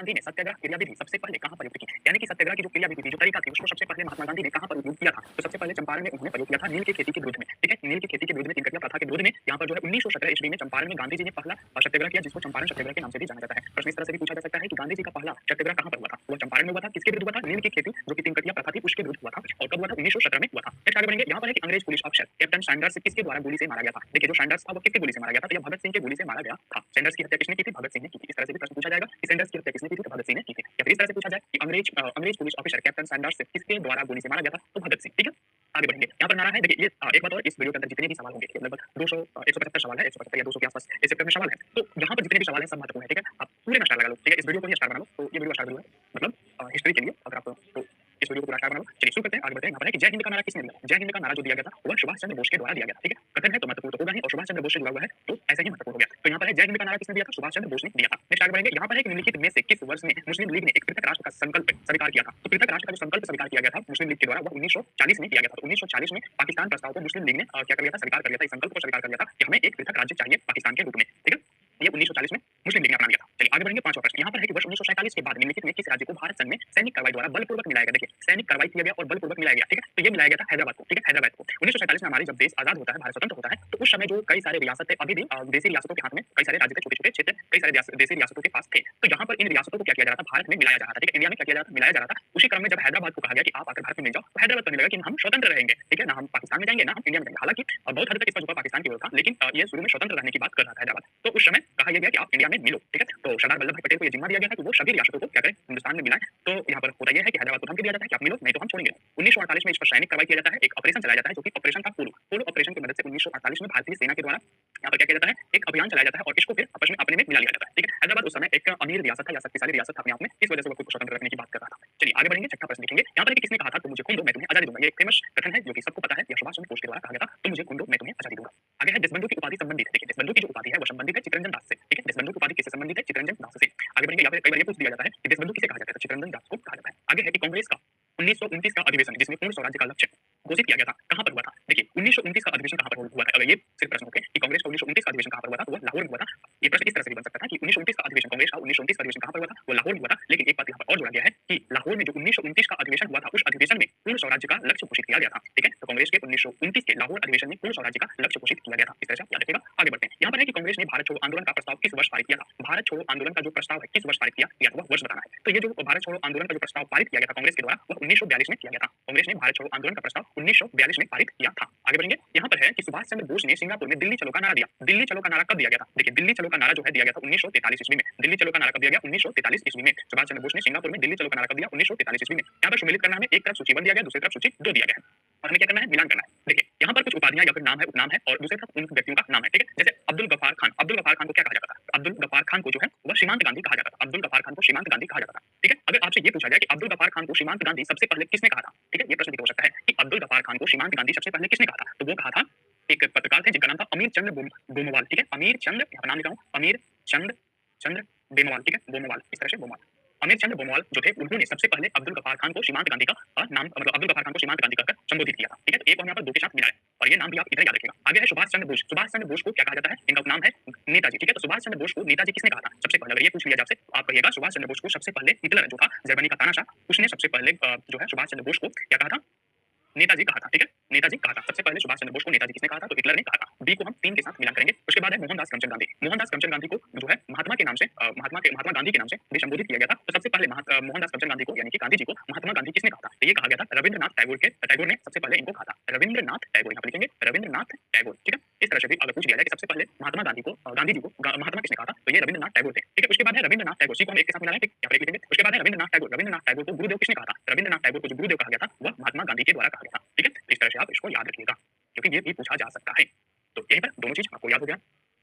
गांधी ने सत्याग्रह क्रियाविधि सबसे पहले कहाँ प्रयुक्त की? यानी कि सत्याग्रह की जो क्रियाविधि थी, जो तरीका थी, उसको सबसे पहले महात्मा गांधी ने कहाँ पर उपयोग किया था? तो सबसे पहले चंपारण में उन्होंने प्रयोग किया था नील की खेती के विरुद्ध में। ठीक है, नील की खेती के विरुद्ध में, तिनकटिया प्रथा के विरुद्ध में। यहाँ पर जो है 1917 ईस्वी में चंपारण में गांधी जी ने पहला सत्याग्रह किया, जिसको चंपारण सत्याग्रह के नाम से भी जाना जाता है। प्रश्न इस तरह से भी पूछा जा सकता है कि गांधी जी का पहला सत्याग्रह कहाँ पर हुआ था? वो चंपारण में हुआ था। किसके विरुद्ध हुआ था? नील की खेती जो कि तिनकटिया प्रथा थी उसके विरुद्ध हुआ था। और कब हुआ था? 1917 में हुआ था। नेक्स्ट आगे बढ़ेंगे। यहाँ पर है कि अंग्रेज पुलिस अफसर कैप्टन सैंडर्स किसके द्वारा गोली से मारा गया था? देखिए, जो सैंडर्स था वो किसके गोली से मारा गया था? तो यह भगत सिंह के गोली से मारा गया था। सैंडर्स की हत्या किसने की थी? भगत सिंह ने की थी। इस तरह से भी प्रश्न पूछा जाएगा कि सैंडर्स की हत्या किसने की थी? तो भगत सिंह ने की थी। या फिर इस तरह से पूछा जाए कि अंग्रेज पुलिस ऑफिसर कैप्टन सैंडर्स किसके द्वारा गोली से मारा गया था? तो भगत सिंह। ठीक है, आगे बढ़ेंगे। यहाँ पर नारा है, देखिए ये एक बात और, इस वीडियो के अंदर जितने भी सवाल होंगे, लगभग 200 175 सवाल है, 175 या 200 के आसपास इस चैप्टर में सवाल है। तो यहाँ पर जितने भी सवाल हैं सब महत्वपूर्ण है। ठीक है, आप पूरे में स्टार लगा लो। ठीक है, इस वीडियो को ही स्टार बना लो। तो ये वीडियो स्टार वीडियो है, मतलब हिस्ट्री के लिए अगर आप, तो इस वीडियो को पूरा स्टार बना लो। चलिए शुरू करते हैं, आगे बढ़ते हैं। यहाँ पर है कि जय हिंद का नारा किसने दिया? जय हिंद का नारा जो दिया गया था वह सुभाष चंद्र बोस के द्वारा दिया गया था। ठीक है, कथन है तो महत्वपूर्ण तो होगा ही, और सुभाष चंद्र बोस से जुड़ा हुआ है तो ऐसे ही महत्वपूर्ण हो गया। तो यहाँ पर है जय हिंद का नारा किसने दिया था? सुभाष चंद्र बोस ने दिया था। नेक्स्ट आगे बढ़ेंगे। यहाँ पर है कि निम्नलिखित में से किस वर्ष में मुस्लिम लीग ने एक पृथक राष्ट्र का संकल्प स्वीकार किया था? तो पृथक राष्ट्र का जो संकल्प स्वीकार किया गया था मुस्लिम लीग के द्वारा, वह 1940 में किया गया था। तो 1940 में पाकिस्तान प्रस्ताव को मुस्लिम लीग ने क्या कर लिया था? स्वीकार कर लिया था। इस संकल्प को स्वीकार कर लिया था कि हमें एक पृथक राज्य चाहिए पाकिस्तान के रूप में। ठीक है, ये 1940 में मुस्लिम लीग ने अपना लिया था। चलिए आगे बढ़ेंगे। पांचवा प्रश्न यहाँ पर है कि वर्ष 1947 के बाद निम्नलिखित में किस राज्य को भारत संघ में सैनिक कार्रवाई द्वारा बलपूर्वक मिलाया गया? देखिए, सैनिक कार्रवाई किया गया और बलपूर्वक मिलाया गया। ठीक है, तो ये मिलाया गया था हैदराबाद को। ठीक है, हैदराबाद को 1947 में हमारे जब देश आजाद होता है, भारत स्वतंत्र होता है, तो उस समय जो कई सारे रियासत थे, अभी भी देशी रियासतों के हाथ में कई सारे राज्य थे, छोटे-छोटे क्षेत्र कई सारे देशी रियासतों के पास थे। तो यहाँ पर इन रियासतों को क्या किया जा रहा था? भारत में मिलाया जा रहा था। ठीक है, इंडिया में क्या किया जा रहा था? मिलाया जा रहा था। उसी क्रम में जब हैदराबाद को कहा गया कि आप आकर भारत में मिल जाओ, तो हैदराबाद करने लगा कि हम स्वतंत्र रहेंगे। ठीक है, ना हम पाकिस्तान में जाएंगे ना हम इंडिया में जाएंगे। हालांकि बहुत हद तक इसका झुकाव पाकिस्तान की ओर था, लेकिन ये शुरू में स्वतंत्र रहने की बात कर रहा था हैदराबाद। तो उस समय कहा यह गया कि आप इंडिया में मिलो। ठीक है, तो सरदार वल्लभ भाई पटेल को यह जिम्मा दिया गया था कि वो सभी रियासतों को क्या करें? हिंदुस्तान में मिलाएं। तो यहाँ पर होता यह है कि हैदराबाद को धमकी दिया जाता है कि आप मिलो, नहीं तो हम छोड़ेंगे। 1948 में इस पर सैनिक कार्रवाई किया जाता है, एक ऑपरेशन चलाया जाता है जो कि ऑपरेशन था पोलो। पोलो ऑपरेशन की मदद से 1948 में भारतीय सेना के द्वारा यहाँ पर क्या किया जाता है? एक अभियान चलाया जाता है और इसको फिर आपस में अपने में मिला लिया जाता है। ठीक है, हैदराबाद उस समय एक अमीर रियासत था या शक्तिशाली रियासत था अपने आप में, इस वजह से वो खुद को स्वतंत्र रखने की बात कर रहा था। चलिए आगे बढ़ेंगे। छठा प्रश्न देखेंगे। यहाँ पर किसने कहा था तुम मुझे खून दो मैं तुम्हें आजादी दूंगा? ये एक फेमस कथन है जो कि सबको पता है, यह सुभाष चंद्र बोस के द्वारा कहा गया था, तुम मुझे खून दो मैं तुम्हें आजादी दूंगा। आगे है देशबंधु की उपाधि संबंधित है। देखिए, देशबंधु की जो उपाधि है वो संबंधित है चित्तरंजन दास से। ठीक है, देशबंधु की उपाधि किससे संबंधित है? चित्तरंजन दास से। आगे बढ़ेंगे। यहाँ पे कई बार ये पूछ दिया जाता है कि देशबंधु किसे कहा जाता है? तो चित्तरंजन दास को कहा जाता है। आगे है कि कांग्रेस का 1929 का अधिवेशन जिसमें पूर्ण स्वराज्य का लक्ष्य घोषित किया गया था, कहां पर हुआ था? देखिए, 1929 का अधिवेशन कहां पर हुआ था? अगर ये सिर्फ प्रश्न होते कि कांग्रेस का 1929 का अधिवेशन कहां पर हुआ था, तो वह लाहौर में हुआ था। ये प्रश्न इस तरह से भी बन सकता था कि 1929 का अधिवेशन, कांग्रेस का 1929 का अधिवेशन कहां पर हुआ था? वो लाहौर में हुआ था। लेकिन एक बात यहाँ पर और जोड़ा गया है कि लाहौर में जो 1929 का अधिवेशन हुआ था, उस अधिवेशन में पूर्ण स्वराज्य का लक्ष्य घोषित किया गया था। ठीक है, तो कांग्रेस के 1929 के लाहौर अधिवेशन में पूर्ण स्वराज्य का लक्ष्य घोषित किया गया था। इस तरह से याद रखिएगा। आगे बढ़ते हैं। यहाँ पर है कि कांग्रेस ने भारत छोड़ो आंदोलन का प्रस्ताव किस वर्ष पारित किया था? भारत छोड़ो आंदोलन का जो प्रस्ताव है किस वर्ष पारित किया गया? वह वर्ष बताना है। तो ये जो भारत छोड़ो आंदोलन का जो प्रस्ताव पारित किया गया था कांग्रेस के द्वारा, वह 1942 में किया गया था। कांग्रेस ने भारत छोड़ो आंदोलन का प्रस्ताव 1942 में पारित किया था। आगे बढ़ेंगे। यहाँ पर है कि सुभाष चंद्र बोस ने सिंगापुर में दिल्ली चलो का नारा दिया। दिल्ली चलो का नारा कब दिया गया था? देखिए, दिल्ली चलो का नारा जो है दिया गया था 1943 ईस्वी में। दिल्ली चलो का नारा कब दिया गया? 1943 ईस्वी में सुभाष चंद्र बोस ने सिंगापुर में दिल्ली चलो का नारा कब दिया? 1943 ईस्वी में। यहाँ पर सम्मिलित करना है, एक तरफ सूचीबद्ध दिया गया, दूसरी तरफ सूची 2 दिया गया है और हमें क्या करना है? मिलान करना है। देखिए, यहाँ पर कुछ उपाधियां या फिर नाम है, उपनाम है और दूसरी तरफ उन व्यक्तियों का नाम है। ठीक है, जैसे अब्दुल गफ्फार खान। अब्दुल गफ्फार खान को क्या कहा जाता था? अब्दुल गफ्फार खान को जो है वह सीमांत गांधी कहा जाता था। अब्दुल गफ्फार खान को सीमांत गांधी कहा जाता था। ठीक है, अगर आपसे ये पूछा जाए कि अब्दुल गफ्फार खान को सीमांत गांधी सबसे पहले किसने कहा था? ठीक है, ये प्रश्न भी हो सकता है कि अब्दुल गफ्फार खान को सीमांत गांधी सबसे पहले किसने कहा था? तो वो कहा था एक पत्रकार थे जिनका नाम था अमीर चंद्र बोमवाल। ठीक है, अमीर चंद्र, यहाँ नाम लिखा हूँ, अमीर चंद्र बेमवाल। ठीक है, बोमवाल, इस तरह से बोमवाल। अमीर चंद्र बोमवाल जो थे, उन्होंने सबसे पहले अब्दुल गफ्फार खान को सीमांत गांधी का नाम, मतलब अब्दुल गफ्फार खान को सीमांत गांधी कहकर संबोधित किया था। ठीक है, तो एक और यहाँ पर 2 के साथ मिलाएं और ये नाम भी आप इधर याद रखिएगा। आगे है सुभाष चंद्र बोस। सुभाष चंद्र बोस को क्या कहा जाता है? इनका नाम है नेताजी। ठीक है, तो सुभाष चंद्र बोस को नेताजी किसने कहा था सबसे पहले? अगर ये पूछ लिया जाए आपसे, तो आप कहिएगा सुभाष चंद्र बोस को सबसे पहले हिटलर जो था, जर्मनी का तानाशाह, उसने सबसे पहले जो है सुभाष चंद्र बोस को क्या कहा था? नेताजी कहा था। ठीक है, नेताजी कहा था। सबसे पहले सुभाष चंद्र बोस को नेताजी किसने कहा था? तो हिटलर ने कहा था। बी को हम 3 के साथ मिलान करेंगे। उसके बाद है मोहनदास करमचंद गांधी। मोहनदास करमचंद गांधी को जो है महात्मा के नाम से, महात्मा गांधी के नाम से भी संबोधित किया गया था। तो सबसे पहले मोहनदास करमचंद गांधी को यानी कि गांधी जी को महात्मा गांधी किसने कहा था? तो ये कहा गया था रविंद्रनाथ टैगोर ने सबसे पहले इनको कहा था। रविंद्रनाथ टैगोर, यहाँ पर लिखेंगे रविंद्रनाथ टैगोर। ठीक है, इस तरह से भी अगर पूछ लिया जाए कि सबसे पहले महात्मा गांधी को, गांधी जी को महात्मा किसने कहा था, तो ये रविंद्रनाथ टैगोर थे। ठीक है, उसके बाद है रविंद्रनाथ टैगोर। सी को हम एक के साथ मिलाएं, ठीक, यहाँ पर एक लिखेंगे। उसके बाद है रविंद्रनाथ टैगोर। रविंद्रनाथ टैगोर को गुरुदेव किसने कहा था? रविंद्रनाथ टैगोर को जो गुरुदेव कहा गया था वह महात्मा गांधी के द्वारा कहा गया था। ठीक है, इस तरह से आप इसको याद रखिएगा क्योंकि ये भी पूछा जा सकता है। तो यहीं पर दोनों चीज आपको याद हो गया।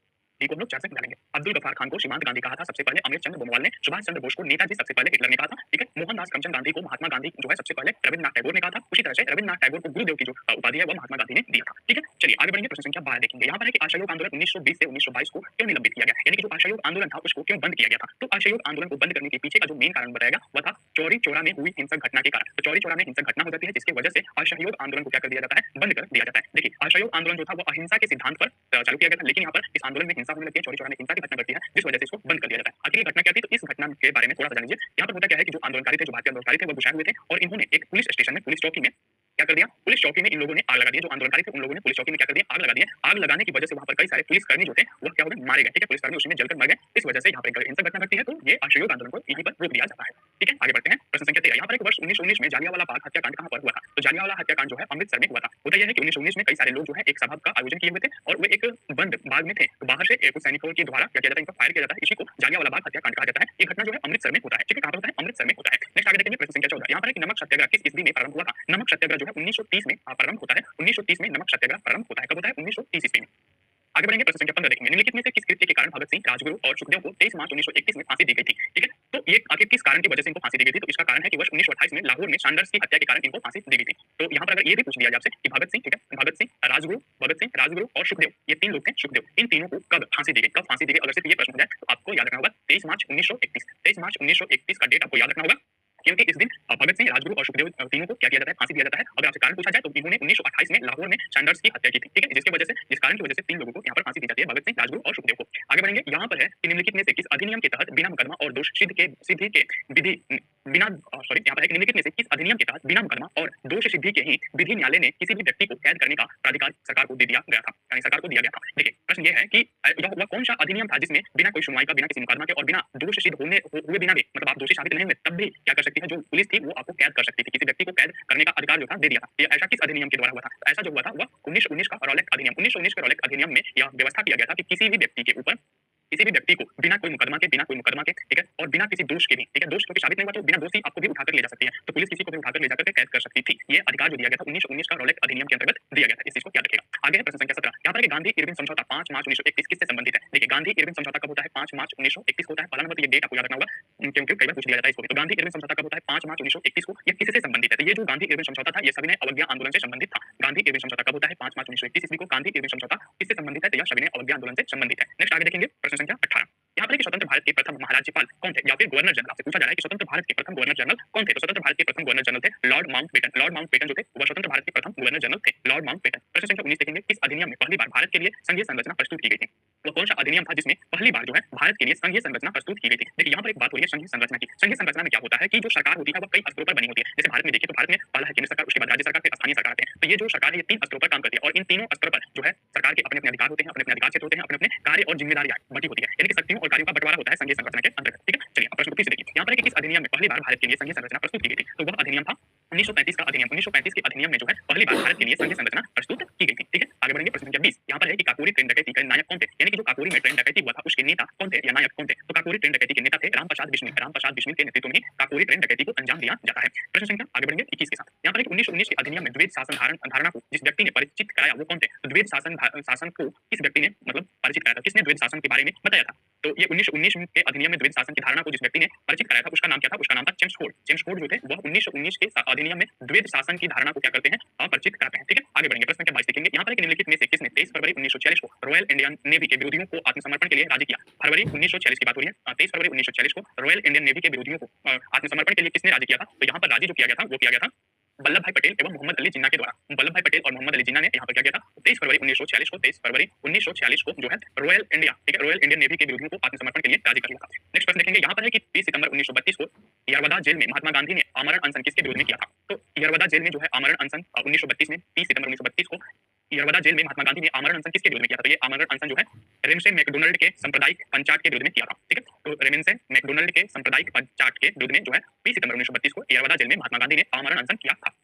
ठीक, हम लोग 4 से मिलाएंगे। अब्दुल गफ्फार खान को सीमांत गांधी कहा था सबसे पहले अमीर चंद्र बोमवाल ने, सुभाष चंद्र बोस को नेताजी सबसे पहले हिटलर ने कहा था। ठीक है, मोहनदास करमचंद गांधी को महात्मा गांधी जो है सबसे पहले रविंद्रनाथ टैगोर ने कहा था। उसी तरह से रविंद्रनाथ टैगोर को गुरुदेव की जो उपाधि है वो महात्मा गांधी ने दिया था। ठीक है, चलिए आगे बढ़ेंगे। प्रश्न संख्या 12 देखेंगे। यहाँ पर है कि असहयोग आंदोलन 1920 से 1922 को क्यों निलंबित किया गया? यानी कि जो असहयोग आंदोलन था उसको क्यों बंद किया गया था? तो असहयोग आंदोलन को बंद करने के पीछे का जो मेन कारण बताया गया वह था चौरी चौरा में हुई हिंसक घटना के कारण। तो चौरी चौरा में हिंसक घटना हो जाती है जिसकी वजह से असहयोग आंदोलन को क्या कर दिया जाता है? बंद कर दिया जाता है। देखिए, असहयोग आंदोलन जो था वो अहिंसा के सिद्धांत पर चालू किया गया था, लेकिन यहाँ पर इस आंदोलन में हिंसा होने लगी है, चौरी चौरा में हिंसा की घटना घटती है जिस वजह से इसको बंद कर दिया जाता है। आखिर ये घटना क्या थी, तो इस घटना के बारे में थोड़ा सा जान लीजिए। यहाँ पर होता क्या है कि जो आंदोलनकारी थे, जो भारतीय आंदोलनकारी थे, वो बुशायर हुए थे और इन्होंने एक पुलिस स्टेशन में, पुलिस चौकी में क्या कर दिया, पुलिस चौकी में इन लोगों ने आग लगा दी। जो आंदोलनकारी थे उन लोगों ने पुलिस चौकी में क्या कर दिया, आग लगा दी। आग लगाने की वजह से वहां पर कई सारे पुलिसकर्मी जो थे वो क्या हो गए, मारे गए। ठीक है, पुलिसकर्मी उसी में जलकर मर गए। इस वजह से यहाँ पर हिंसक घटना घटती है, तो ये असहयोग आंदोलन को यहीं पर रोक दिया जाता है। ठीक है, आगे बढ़ते हैं। प्रश्न संख्या 13। यहाँ पर एक वर्ष 1919 में जालियांवाला बाग हत्याकांड कहाँ पर हुआ था, तो जालियांवाला हत्याकांड जो है अमृतसर में हुआ था। होता यह है कि 1919 में कई सारे लोग जो है एक सभा का आयोजन किए हुए थे और वो एक बंद बाग में थे, तो बाहर से कुछ सैनिकों के द्वारा क्या किया जाता है, इनको फायर किया जाता है। इसी को जालियांवाला बाग हत्याकांड कहा जाता है। ये घटना जो है अमृतसर में होता है। ठीक है, कहाँ पर होता है, अमृतसर में होता है। नेक्स्ट आगे देखेंगे प्रश्न संख्या 14। यहाँ पर एक नमक सत्याग्रह किस ईस्वी में प्रारंभ हुआ था। नमक सत्याग्रह जो है 1930 में प्रारंभ होता है। 1930 में नमक सत्याग्रह प्रारंभ होता है। कब होता है, 1930 ईस्वी में। आगे बढ़ेंगे, प्रश्न संख्या 15 देखेंगे। निम्नलिखित में से किस कृत्य के कारण भगत सिंह, राजगुरु और सुखदेव को 23 मार्च 1931 में फांसी दी गई थी। ठीक है, तो ये आखिर किस कारण की वजह से इनको फांसी दी गई थी, तो इसका कारण है कि वर्ष 1928 में लाहौर में सैंडर्स की हत्या के कारण इनको फांसी दी गई थी। तो यहाँ पर अगर ये भी पूछ लिया जाए आपसे कि भगत सिंह, ठीक है, भगत सिंह, राजगुरु और सुखदेव, ये तीन लोग थे, सुखदेव, इन तीनों को कब फांसी दी गई, कब फांसी दी गई, अगर सिर्फ ये प्रश्न हो जाए तो आपको याद रखना होगा 23 मार्च 1931। 23 मार्च 1931 का डेट आपको याद रखना होगा, क्योंकि इस दिन भगत सिंह, राजगुरु और सुखदेव तीनों को क्या किया जाता है, फांसी दिया जाता है। अगर आपसे कारण पूछा जाए तो इन्होंने 1928 में लाहौर में सैंडर्स की हत्या की थी। ठीक है, जिसकी वजह से, जिस कारण की वजह से तीन लोगों को यहाँ पर फांसी दी जाती है, भगत सिंह, राजगुरु और सुखदेव को। आगे बढ़ेंगे, यहाँ पर है कि निम्नलिखित में से किस अधिनियम के तहत बिना मुकदमा और दोष सिद्धि के विधि बिना सॉरी यहाँ पर है कि निम्नलिखित में से किस अधिनियम के तहत बिना मुकदमा और दोष सिद्धि के ही विधि न्यायालय ने किसी भी व्यक्ति को कैद करने का प्राधिकार सरकार को दे दिया गया था, यानी सरकार को दिया गया था। देखिए, प्रश्न ये है कि वह कौन सा अधिनियम था जिसमें बिना कोई सुनवाई का, बिना किसी मुकदमा के और बिना दोष सिद्ध हुए बिना भी, मतलब आप दोषी साबित नहीं हुए तब भी क्या कर सकती है, जो पुलिस थी वो आपको कैद कर सकती थी, किसी व्यक्ति को कैद करने का अधिकार जो था दे दिया था। ये ऐसा किस अधिनियम के द्वारा हुआ था, तो ऐसा जो हुआ था वह 1919 का रॉलेट अधिनियम। 1919 के रॉलेट अधिनियम में यह व्यवस्था किया गया था कि किसी भी व्यक्ति के ऊपर, किसी भी व्यक्ति को बिना कोई मुकदमा के, ठीक है, और बिना किसी दोष के भी, ठीक है, दोष क्योंकि साबित नहीं हुआ तो बिना दोषी आपको भी उठाकर ले जा सकती है, तो पुलिस किसी को भी उठाकर ले जाकर के कैद कर सकती थी। ये अधिकार जो दिया गया था 1919 का रॉलेट अधिनियम के अंतर्गत दिया गया था, इस चीज को याद रखिएगा। आगे है प्रश्न संख्या 17। यहाँ पर गांधी इरविन समझौता 5 मार्च 1931 किससे संबंधित है। देखिए, गांधी इरविन समझौता कब होता है, 5 मार्च 1931 को होता है। पहला नंबर तो ये डेट आपको याद रखना होगा, क्योंकि कई बार पूछ लिया जाता है इसको भी। तो गांधी इरविन समझौता कब होता है, 5 मार्च 1931 को। ये किससे संबंधित है, तो ये जो गांधी इरविन समझौता था ये सविनय अवज्ञा आंदोलन से संबंधित था। गांधी इरविन समझौता कब होता है, 5 मार्च 1931 ईस्वी को। गांधी इरविन समझौता किससे संबंधित है, तो यह सविनय अवज्ञा आंदोलन से संबंधित है। नेक्स्ट आगे देखेंगे, प्रश्न संख्या 18। यहाँ पर स्वतंत्र भारत के प्रथम महाराज्यपाल कौन थे, या फिर गवर्नर जनरल आपसे पूछा जा रहा है कि स्वतंत्र भारत के प्रथम गवर्नर जनरल कौन थे, तो स्वतंत्र भारत के प्रथम गवर्नर जनरल थे लॉर्ड माउंटबेटन। लॉर्ड माउंटबेटन जो थे वह स्वतंत्र भारत के प्रथम गवर्नर जनरल थे, लॉर्ड माउंटबेटन। प्रश्न संख्या 19 देखेंगे, किस अधिनियम में पहली बार भारत के लिए संघीय संरचना प्रस्तुत की गई थी। वो कौन सा अधिनियम था जिसमें पहली बार जो है भारत के लिए संघीय संरचना प्रस्तुत की गई थी। देखिए, यहाँ पर एक बात हो रही है संघीय संरचना की। संघीय संरचना में क्या होता है कि जो सरकार होती है वह कई स्तरों पर बनी होती है। जैसे भारत में देखिए तो भारत में पहला है केंद्र सरकार, उसके बाद राज्य सरकार, फिर स्थानीय सरकार आते हैं। तो ये जो सरकार है ये 3 स्तरों पर काम करती है और इन तीनों स्तर पर जो है सरकार के अपने अपने अधिकार होते हैं, अपने अपने अधिकार क्षेत्र होते हैं, अपने अपने कार्य और जिम्मेदारियां बटी होती है, यानी कि शक्तियों और कार्यों का बंटवारा होता है संघीय संरचना के अंतर्गत। ठीक है, चलिए अब प्रश्न को फिर से देखिए। यहाँ पर किस अधिनियम में पहली बार भारत के लिए संघीय संरचना प्रस्तुत की गई थी, तो वह अधिनियम था 1935 का अधिनियम। 1935 के अधिनियम में जो है पहली बार भारत के लिए संघीय संरचना प्रस्तुत की गई थी। ठीक है, आगे बढ़ेंगे, प्रश्न संख्या 20। यहाँ पर है कि काकोरी ट्रेन डकैती के नायक कौन थे, यानी कि जो काकोरी में ट्रेन डकैती हुआ था उसके नेता कौन थे या नायक कौन थे, तो काकोरी ट्रेन डकैती के नेता थे रामप्रसाद बिस्मिल। रामप्रसाद बिस्मिल के नेतृत्व में काकोरी ट्रेन डकैती को अंजाम दिया जाता है। प्रश्न संख्या आगे बढ़ेंगे 21 के साथ। यहाँ पर 1919 के अधिनियम में द्वैध शासन धारणा को जिस व्यक्ति ने परिचित कराया वो कौन थे, तो द्वैध शासन को किस व्यक्ति ने मतलब परिचित कराया था, किसने द्वैध शासन के बारे में बताया था, तो ये 1919 के अधिनियम में द्वैध शासन की धारणा को जिस व्यक्ति ने परिचित कराया था उसका नाम क्या था, उसका नाम था जेम्स होड। जेम्स होड जो थे वह 1919 के अधिनियम में द्वैध शासन की धारणा को क्या करते हैं, परिचित कराते हैं। ठीक है, आगे बढ़ेंगे, प्रश्न संख्या 22 देखेंगे। यहाँ पर निम्नलिखित में से किसने 23 फरवरी 1946 को रॉयल इंडियन नेवी के विरोधियों को आत्मसमर्पण के लिए राजी किया। फरवरी 1946 की बात हो रही है, 23 फरवरी 1946 को रॉयल इंडियन नेवी के विरोधियों को आत्मसमर्पण के लिए किसने राजी किया था, तो यहाँ पर राजी जो किया गया था वो किया गया था वल्लभ भाई पटेल एवं मोहम्मद अली जिन्ना के द्वारा। वल्लभ भाई पटेल और मोहम्मद अली जिन्ना ने यहाँ पर क्या किया था, 23 फरवरी 1946 को जो है रॉयल इंडिया, ठीक है, रॉयल इंडियन नेवी के विरोधियों को आत्मसमर्पण के लिए राजी कर लिया था। नेक्स्ट प्रश्न देखेंगे, यहाँ पर है कि 30 सितंबर 1932 को यरवदा जेल में महात्मा गांधी ने आमरण अनशन किसके विरोध में किया था, तो यरवदा जेल में जो है आमरण अनशन 1932 में 30 सितंबर 1932 को यरवदा जेल में महात्मा गांधी ने आमरण अनशन किसके विरोध में किया था, तो ये आमरण अनशन जो है रेमसे मैकडोनल्ड के सांप्रदायिक पंचायत के विरोध में किया था। ठीक है, तो रेमसे मैकडोनल्ड के सांप्रदायिक पंचायत के विरोध में जो है 20 सितंबर 1932 को यरवदा जेल में महात्मा गांधी ने आमरण अनशन किया था।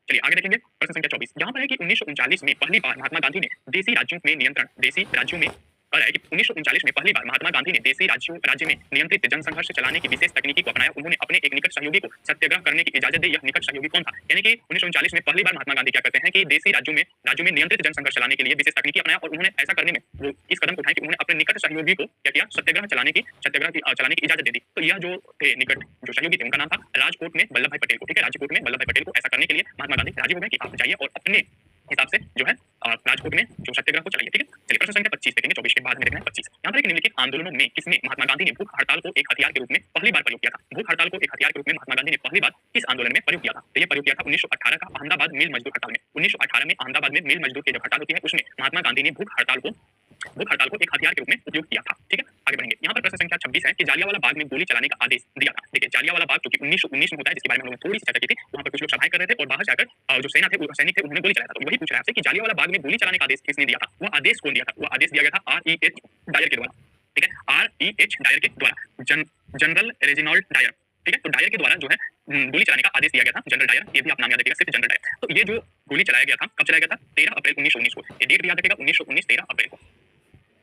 चलिए आगे देखेंगे, प्रश्न संख्या 24। यहाँ पर है कि 1939 में पहली बार महात्मा गांधी ने देसी राज्यों में 1939 में पहली बार महात्मा गांधी ने देसी राज्य में नियंत्रित जनसंघर्ष चलाने की विशेष तकनीकी को अपनाया। उन्होंने अपने एक निकट सहयोगी को सत्याग्रह करने की इजाजत दी। यह निकट सहयोगी कौन था, यानी कि 1939 में पहली बार महात्मा गांधी क्या करते हैं कि देसी राज्यों में नियंत्रित जनसंघर्ष चलाने के लिए विशेष तकनीकी अपनाया और उन्होंने ऐसा करने में वो इस कदम उठाया कि उन्होंने अपने निकट सहयोगी को क्या किया, सत्याग्रह चलाने की इजाजत दे दी। तो यह जो थे निकट जो सहयोगी थे उनका नाम था राजकोट में वल्लभ भाई पटेल को। ठीक है, राजकोट में वल्लभ भाई पटेल को ऐसा करने के लिए महात्मा गांधी राजी हो गए कि आप जाइए और अपने हिसाब से जो है राजकोट में जो सत्याग्रह को चलाइए। ठीक है, चलिए प्रश्न संख्या 25 देखेंगे, 24 के बाद में देखना है 25। यहाँ पर निम्नलिखित आंदोलनों में किसने महात्मा गांधी ने भूख हड़ताल को एक हथियार के रूप में पहली बार प्रयोग किया था। भूख हड़ताल को एक हथियार के रूप में महात्मा गांधी ने पहली बार किस आंदोलन में प्रयोग किया था, तो ये प्रयोग किया था 1918 का अहमदाबाद मिल मजदूर हड़ताल में। 1918 में अहमदाबाद में मिल मजदूर की जब हड़ताल होती है उसमें महात्मा गांधी ने भूख हड़ताल को एक हथियार के रूप में उपयोग किया था। ठीक है, आगे बढ़ेंगे। यहाँ पर प्रश्न संख्या 26 है कि जालियांवाला बाग में गोली चलाने का आदेश दिया था। देखिए जालियांवाला बाग जो कि 1919 में होता है, जिसके बारे में हम लोगों ने थोड़ी सी चर्चा की थी। वहाँ पर कुछ लोग सभाएं कर रहे थे और बाहर जाकर जो सैनिक थे उन्होंने गोली चलाया था। तो वही पूछ रहा है आपसे कि जालियांवाला बाग में गोली चलाने का आदेश किसने दिया था? वो आदेश कौन दिया था? वो आदेश दिया गया था REH डायर के द्वारा। ठीक है, REH डायर के द्वारा, जनरल रेजिनाल्ड डायर। ठीक है, तो डायर के द्वारा जो है गोली चलाने का आदेश दिया गया था, जनरल डायर। ये भी आप नाम याद रखिएगा, सिर्फ जनरल डायर। तो ये जो गोली चलाया गया था, कब चलाया गया था? 13 अप्रैल 1919 को। ये डेट भी याद रखिएगा, 1919 13 अप्रैल को।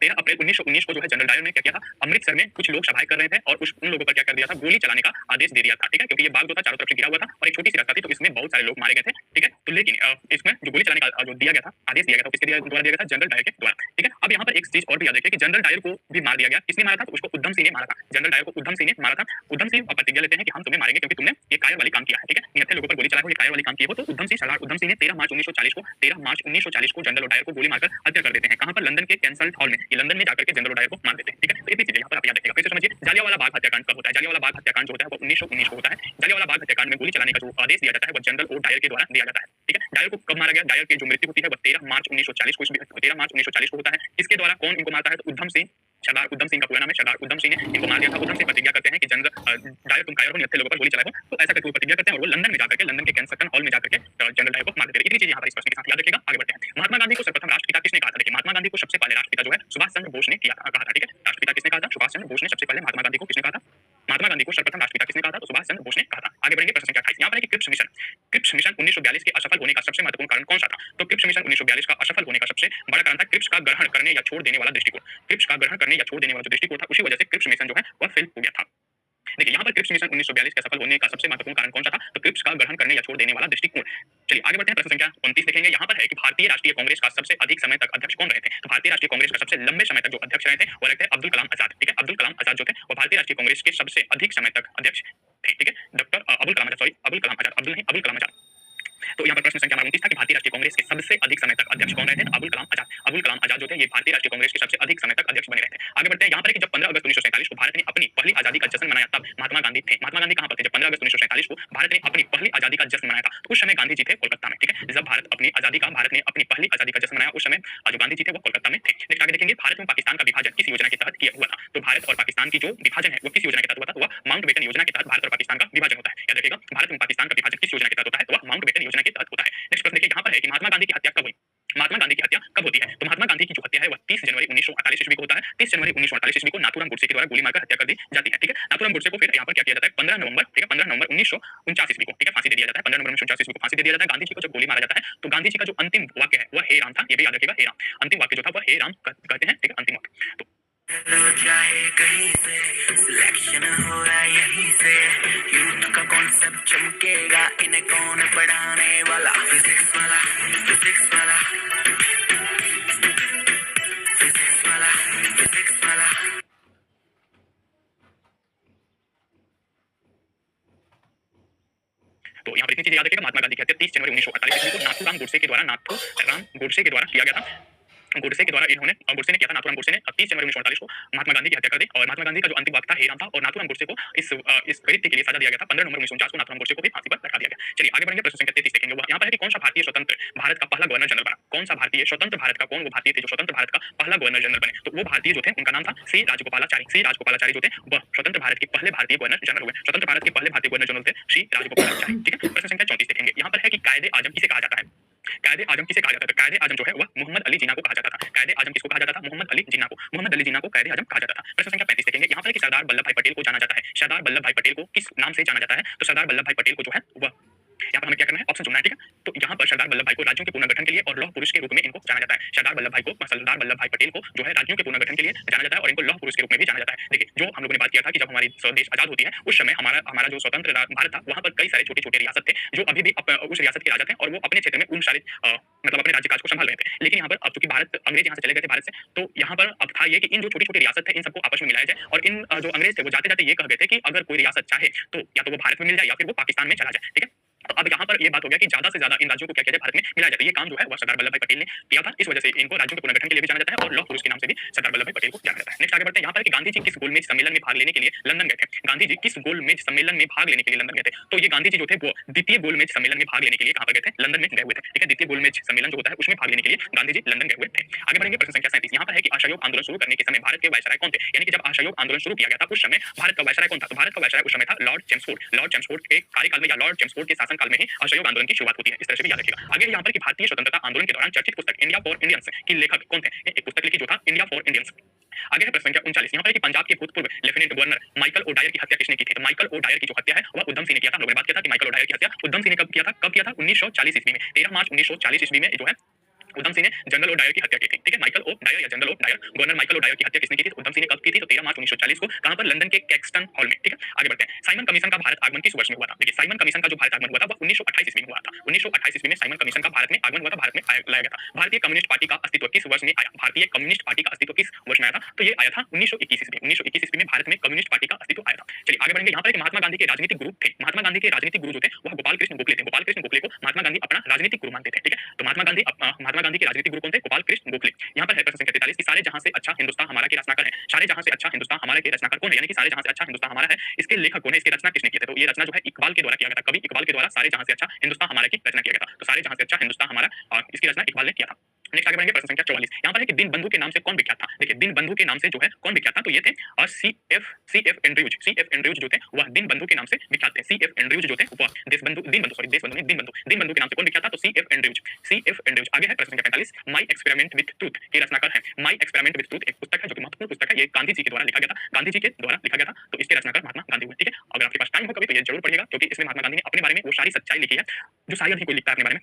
13 अप्रैल 1919 को जो है जनरल डायर ने क्या किया था, अमृतसर में कुछ लोग सभाएं कर रहे थे और उन लोगों पर क्या कर दिया था, गोली चलाने का आदेश दे दिया था। ठीक है, क्योंकि ये बाग जो था चारों तरफ से घिरा हुआ था और एक छोटी सी रास्ता थी, तो इसमें बहुत सारे लोग मारे गए थे। ठीक है, तो लेकिन इसमें जो गोली चलाने का जो दिया गया था, आदेश दिया गया था, किसके द्वारा दिया गया था? जनरल डायर के द्वारा। ठीक है, अब यहाँ पर एक चीज और भी याद रखिए कि जनरल डायर को भी मार दिया गया। किसने मारा था? तो उसको उद्धम सिंह ने मारा था। जनरल डायर को उद्धम सिंह ने मारा था। उद्धम सिंह प्रतिज्ञा लेते हैं कि हम तुम्हें मारेंगे क्योंकि तुमने ये कायर वाली काम किया है। ठीक है, निहत्थे लोगों पर गोली चलाया हो, ये कायर वाली काम किए हो। तो उद्धम सिंह, सरदार उद्धम सिंह ने 13 मार्च 1940 को जनरल डायर को गोली मारकर हत्या कर देते हैं। कहां पर? लंदन के कैंसल्ड हॉल में। ये लंदन में जाकर के जनरल डायर को मार देते हैं। ठीक है, तो इतनी चीजें यहाँ पर आप याद रखिएगा। फिर से समझिए, जालियांवाला बाग हत्याकांड कब होता है? जालियांवाला बाग हत्याकांड जो होता है वो 1919 को होता है। जालियांवाला बाग हत्याकांड में गोली चलाने का जो आदेश दिया जाता है वो जनरल ओ डायर के द्वारा दिया जाता है। ठीक है, डायर को कब मारा गया? डायर की जो मृत्यु होती है वो 13 मार्च 1940 को 13 मार्च 1940 को होता है। किसके द्वारा? कौन इनको मारता है? तो उद्धम सिंह, सरदार उद्धम सिंह का पूरा नाम है, सरदार उद्धम सिंह ने इनको मार दिया था। उद्धम सिंह प्रतिज्ञा करते हैं कि जनरल डायर तुम कायर हो, निहत्थे लोगों पर गोली चलाए हो। तो ऐसा करके वो प्रतिज्ञा करते हैं और वो लंदन में जाकर के, लंदन के कैंसल्टन हॉल में जाकर के जनरल डायर को मार देते हैं। इतनी चीजें यहाँ पर इस प्रश्न के साथ याद रखिएगा। आगे बढ़ते हैं। महात्मा गांधी को सर्वप्रथम राष्ट्रपिता किसने कहा था? देखिए महात्मा गांधी को सबसे पहले राष्ट्रपिता जो है सुभाष चंद्र बोस ने कहा था। ठीक है, राष्ट्रपिता किसने कहा था? सुभाष चंद्र बोस ने सबसे पहले महात्मा गांधी को किसने कहा था? महात्मा गांधी को सर्वप्रथम राष्ट्रपिता किसने कहा था? तो सुभाष चंद्र बोस ने कहा था। आगे बढ़ेंगे, प्रश्न संख्या 28। यहाँ पर है कि क्रिप्स मिशन 1942 के असफल होने का सबसे महत्वपूर्ण कारण कौन सा था? तो क्रिप्स मिशन 1942 का असफल होने का सबसे बड़ा कारण था क्रिप्स का ग्रहण करने या छोड़ देने वाला दृष्टिकोण। क्रिप्स का ग्रहण करने या छोड़ देने वाला जो दृष्टिकोण था, उसी वजह से क्रिप्स मिशन जो है वह फेल हो गया था। देखिए यहाँ पर क्रिप्स मिशन 1942 के सफल होने का सबसे महत्वपूर्ण कारण कौन सा था? तो क्रिप्स का ग्रहण करने या छोड़ देने वाला दृष्टिकोण। चलिए आगे बढ़ते हैं। प्रश्न संख्या 29 देखेंगे। यहाँ पर है कि भारतीय राष्ट्रीय कांग्रेस का सबसे अधिक समय तक अध्यक्ष कौन रहे थे? तो भारतीय राष्ट्रीय कांग्रेस का सबसे लंबे समय तक जो अध्यक्ष रहे थे वो रहे थे अब्दुल कलाम आजाद। ठीक है, अब्दुल कलाम आजाद जो थे वो भारतीय राष्ट्रीय कांग्रेस के सबसे अधिक समय तक अध्यक्ष थे। ठीक है, डॉक्टर अबुल कलाम आजाद, सॉरी अबुल कलाम आजाद, अब्दुल नहीं, अबुल कलाम आजाद। तो यहाँ पर प्रश्न संख्या 29 था कि भारतीय राष्ट्रीय कांग्रेस के सबसे अधिक समय तक अध्यक्ष कौन रहे थे? अबुल कलाम आजाद। अबुल कलाम आजाद जो थे ये भारतीय राष्ट्रीय कांग्रेस के सबसे अधिक समय तक अध्यक्ष बने रहे थे। आगे बढ़ते हैं। यहाँ पर कि जब 15 अगस्त 1947 को भारत ने अपनी पहली आजादी का जश्न मनाया तब महात्मा गांधी थे। महात्मा गांधी कहां पर थे? जब 15 अगस्त 1947 को भारत ने अपनी पहली आजादी का जश्न मनाया था तो उस समय गांधी जी थे कोलकाता में। ठीक है, जब भारत ने अपनी पहली आजादी का जश्न मनाया उस समय जो गांधी जी थे वो कोलकाता में थे। नेक्स्ट आगे देखेंगे, भारत में पाकिस्तान का विभाजन किस योजना के तहत किया हुआ था? तो भारत और पाकिस्तान की जो विभाजन है वो किस योजना के तहत हुआ था? वह माउंटबेटन योजना के तहत भारत और पाकिस्तान का विभाजन होता है। याद रखिएगा, भारत में पाकिस्तान का विभाजन किस योजना के तहत होता है? तो वह माउंटबेटन योजना के तहत होता है। नेक्स्ट प्रश्न देखिए, यहाँ पर है कि महात्मा गांधी की हत्या कब हुई? महात्मा गांधी की हत्या कब होती है? तो महात्मा गांधी की जो हत्या है वह 30 जनवरी 1948 ईस्वी को होता है। 30 जनवरी 1948 ईस्वी को नाथूराम गोडसे के द्वारा गोली मारकर हत्या कर दी जाती है। ठीक है, नाथूराम गोडसे को फिर यहाँ पर क्या किया जाता है? 15 नवंबर, ठीक है, 15 नवंबर 1949 ईस्वी को, ठीक है, फांसी दे दिया जाता है। 15 नवंबर 1949 ईस्वी को फांसी दे दिया जाता है। गांधी जी को जब गोली मारा जाता है तो गांधी जी का जो अंतिम वाक्य है वह हे राम था। ये भी याद रखिएगा, हे राम। अंतिम वाक्य जो था वह हे राम कहते हैं। ठीक है, अंतिम वाक्य। तो चाहे कहीं से सिलेक्शन हो रहा है यहीं से यूथ का कॉन्सेप्ट चमकेगा इन्हें कौन पढ़ाने वाला? फिजिक्स वाला, फिजिक्स वाला, फिजिक्स वाला, फिजिक्स वाला। तो यहाँ पर इतनी चीजें याद रखिएगा। महात्मा गांधी की हत्या 30 जनवरी 1948 ईस्वी को नाथूराम गोडसे के द्वारा किया गया था। गोडसे के द्वारा इन्होंने गोडसे ने किया था। नाथूराम गोडसे ने 30 जनवरी 1948 को महात्मा गांधी की हत्या कर दी और महात्मा गांधी का जो अंतिम वाक्य था हे राम था और नाथूराम गोडसे को इस कृत्य के लिए सजा दिया गया था। 15 नवंबर 1949 को नाथूराम गोडसे को भी फांसी पर लगा दिया गया। चलिए आगे बढ़ेंगे। प्रश्न संख्या 33 देखेंगे। यहाँ पर है कि कौन सा भारतीय स्वतंत्र भारत का पहला गवर्नर जनरल बना? कौन सा भारतीय स्वतंत्र भारत का कौन वो भारतीय थे जो स्वतंत्र भारत का पहला गवर्नर जनरल बने? तो वो भारतीय जो थे उनका नाम था सी राजगोपालाचारी। सी राजगोपालाचारी जो थे वह स्वतंत्र भारत के पहले भारतीय गवर्नर जनरल हुए। स्वतंत्र भारत के पहले भारतीय गवर्नर जनरल थे श्री राजगोपालाचारी। ठीक है, प्रश्न संख्या 34 देखेंगे। यहाँ पर है कि कायदे आजम किसे कहा जाता है? कायदे आजम किसे कहा जाता है? कायदे आजम जो है वह मोहम्मद अली जिन्ना को कहा जाता था। कायदे आजम किसको कहा जाता था? मोहम्मद अली जिन्ना को। मोहम्मद अली जिन्ना को कायदे आजम कहा जाता था। प्रश्न संख्या 35 देखेंगे। यहाँ पर कि सरदार वल्लभ भाई पटेल को जाना जाता है। सरदार वल्लभ भाई पटेल को किस नाम से जाना जाता है? तो सरदार वल्लभ भाई पटेल को जो है वह, यहाँ पर हमें क्या करना है? ऑप्शन चुनना है। ठीक है, तो यहाँ पर सरदार वल्लभ भाई को राज्यों के पुनर्गठन के लिए और लौह पुरुष के रूप में इनको जाना जाता है। सरदार वल्लभ भाई पटेल को जो है राज्यों के पुनर्गठन के लिए जाना जाता है और इनको लौह पुरुष के रूप में भी जाना जाता है। देखिए, जो हम लोगों ने बात किया था कि जब हमारी स्वदेश आजाद होती है उस समय हमारा जो स्वतंत्र भारत था वहां पर कई सारे छोटे छोटे रियासत थे जो अभी भी उस रियासत के राजा थे और वो अपने क्षेत्र में उन सारे मतलब अपने राज्य काज को संभाल रहे थे। लेकिन यहाँ पर अब चूंकि भारत अंग्रेज यहाँ से चले गए थे भारत से, तो यहाँ पर अब था ये कि इन जो छोटी छोटी रियासत थे इन सबको आपस में मिलाया जाए और इन जो अंग्रेज थे वो जाते जाते ये कह गए थे कि अगर कोई रियासत चाहे तो या तो वो भारत में मिल जाए या फिर वो पाकिस्तान में चला जाए। ठीक है, तो अब यहाँ पर ये बात हो गया कि ज्यादा से ज्यादा इन राज्यों को क्या किया जाए, भारत में मिलाया जाए। ये काम जो है वह सरदार वल्लभ भाई पटेल ने किया था। इस वजह से इनको राज्यों के पुनर्गठन के लिए भी जाना जाता है और लौह पुरुष के नाम से भी सरदार वल्लभ भाई पटेल को जाना जाता है। नेक्स्ट आगे बढ़ते हैं। यहाँ पर कि गांधी जी किस गोलमेज सम्मेलन में भाग लेने के लिए लंदन गए थे। गांधी जी किस गोलमेज सम्मेलन में भाग लेने के लिए लंदन गए थे। तो ये गांधी जी जो थे वो द्वितीय गोलमेज सम्मेलन में भाग लेने के लिए कहाँ पर गए थे, लंदन में गए हुए थे। ठीक है, द्वितीय गोलमेज सम्मेलन जो होता है उसमें भाग लेने के लिए गांधी जी लंदन गए हुए थे। आगे बढ़ेंगे, प्रश्न संख्या 37। यहाँ पर है कि असहयोग आंदोलन शुरू करने के समय भारत के वायसराय कौन थे। यानी कि जब असहयोग आंदोलन शुरू किया गया था उस समय भारत का वायसराय कौन था। तो भारत का वायसराय उस समय था लॉर्ड चेम्सफोर्ड। लॉर्ड चेम्सफोर्ड के कार्यकाल में या लॉर्ड चेम्सफोर्ड के शासनकाल में ही असहयोग आंदोलन की शुरुआत होती है। इस तरह से भी याद रखिएगा। आगे यहाँ पर कि भारतीय स्वतंत्रता आंदोलन के दौरान चर्चित पुस्तक इंडिया फॉर इंडियंस की लेखक कौन थे। एक पुस्तक लिखी जो था इंडिया फॉर इंडियंस। आगे है प्रश्न संख्या 39। यहाँ पर कि पंजाब के भूतपूर्व लेफ्टिनेंट गवर्नर माइकल ओडायर की हत्या किसने की थी। तो माइकल ओडायर की जो हत्या है वह उधम सिंह ने किया था। लोगों ने बात किया था कि माइकल ओडायर की हत्या उधम सिंह ने कब किया था 1940 ईस्वी में। 13 मार्च 1940 ईस्वी में जो है उधम सिंह ने जनरल ओडायर की हत्या की थी। ठीक है, माइकल ओ डायर या general O Dwyer, governor Michael O'Dwyer की हत्या किसने की थी, उधम सिंह ने कब की थी, तो 13 मार्च 1940 को। कहां पर, लंदन के कैक्सटन हॉल में। ठीक है, आगे बढ़ते हैं। साइमन कमीशन का भारत आगमन किस वर्ष में हुआ था। देखिए, साइमन कमीशन का जो भारत आगमन हुआ था वह 1928 ईस्वी में हुआ था। 1928 ईस्वी में साइमन कमीशन का भारत में आगमन हुआ था, भारत में लाया गया था। भारतीय कम्युनिस्ट पार्टी का अस्तित्व किस वर्ष में आया। भारतीय कम्युनिस्ट पार्टी का अस्तित्व किस वर्ष में आया था, तो ये आया था 1921 ईस्वी। 1921 ईस्वी में भारत में कम्युनिस्ट पार्टी का अस्तित्व आया था। चलिए आगे बढ़ेंगे। यहाँ पर महात्मा गांधी के राजनीतिक गुरु थे। महात्मा गांधी के राजनीतिक गुरु जो थे वह गोपाल कृष्ण गोखले थे। गोपाल कृष्ण गोखले को महात्मा गांधी अपना राजनीतिक गुरु मानते थे। ठीक है, तो महात्मा गांधी के राजनीतिक गुरु कौन थे, गोपाल कृष्ण गोखले। यहाँ पर है प्रश्न संख्या 43 कि सारे जहां से अच्छा हिंदुस्तान हमारा के रचनाकार है। सारे जहां से अच्छा हिंदुस्तान हमारा के रचनाकार कौन है, यानी कि सारे जहां से अच्छा हिंदुस्तान हमारा है, इसके लेखक कौन है, इसकी रचना किसने की थी। तो ये रचना जो है इकबाल के द्वारा किया गया था। कवि इकबाल के द्वारा सारे जहां से अच्छा हिंदुस्तान हमारा की रचना किया गया था। तो सारे जहां से अच्छा हिंदुस्तान हमारा, इसकी रचना इकबाल ने किया था। नेक्स्ट आगे बढ़ेंगे, प्रश्न संख्या 44। यहाँ पर है कि दिन बंधु के नाम से कौन विख्यात था। देखिए, दिन बंधु के नाम से जो है कौन विख्यात था, तो ये थे सीएफ एंड्रयूज। सीएफ एंड्रयूज जो थे वह दिन बंधु के नाम से विख्यात थे। सीएफ एंड्रयूज जो थे वह दिन बंधु के नाम से कौन विख्यात था, तो सीएफ एंड्रयूज। आगे है प्रश्न संख्या 45। माई एक्सपेरिमेंट विद ट्रूथ के रचनाकार है। माई एक्सपेरिमेंट विद ट्रूथ एक पुस्तक है जो कि महत्वपूर्ण पुस्तक है। ये गांधी जी के द्वारा लिखा गया था। गांधी जी के द्वारा लिखा गया था, तो इसके रचनाकार महात्मा गांधी हुए। ठीक है, अगर आपके पास टाइम हो कभी तो ये जरूर पढ़िएगा, क्योंकि इसमें महात्मा गांधी ने अपने बारे में वो सारी सच्चाई लिखी है जो शायद ही कोई लिखता है अपने बारे में।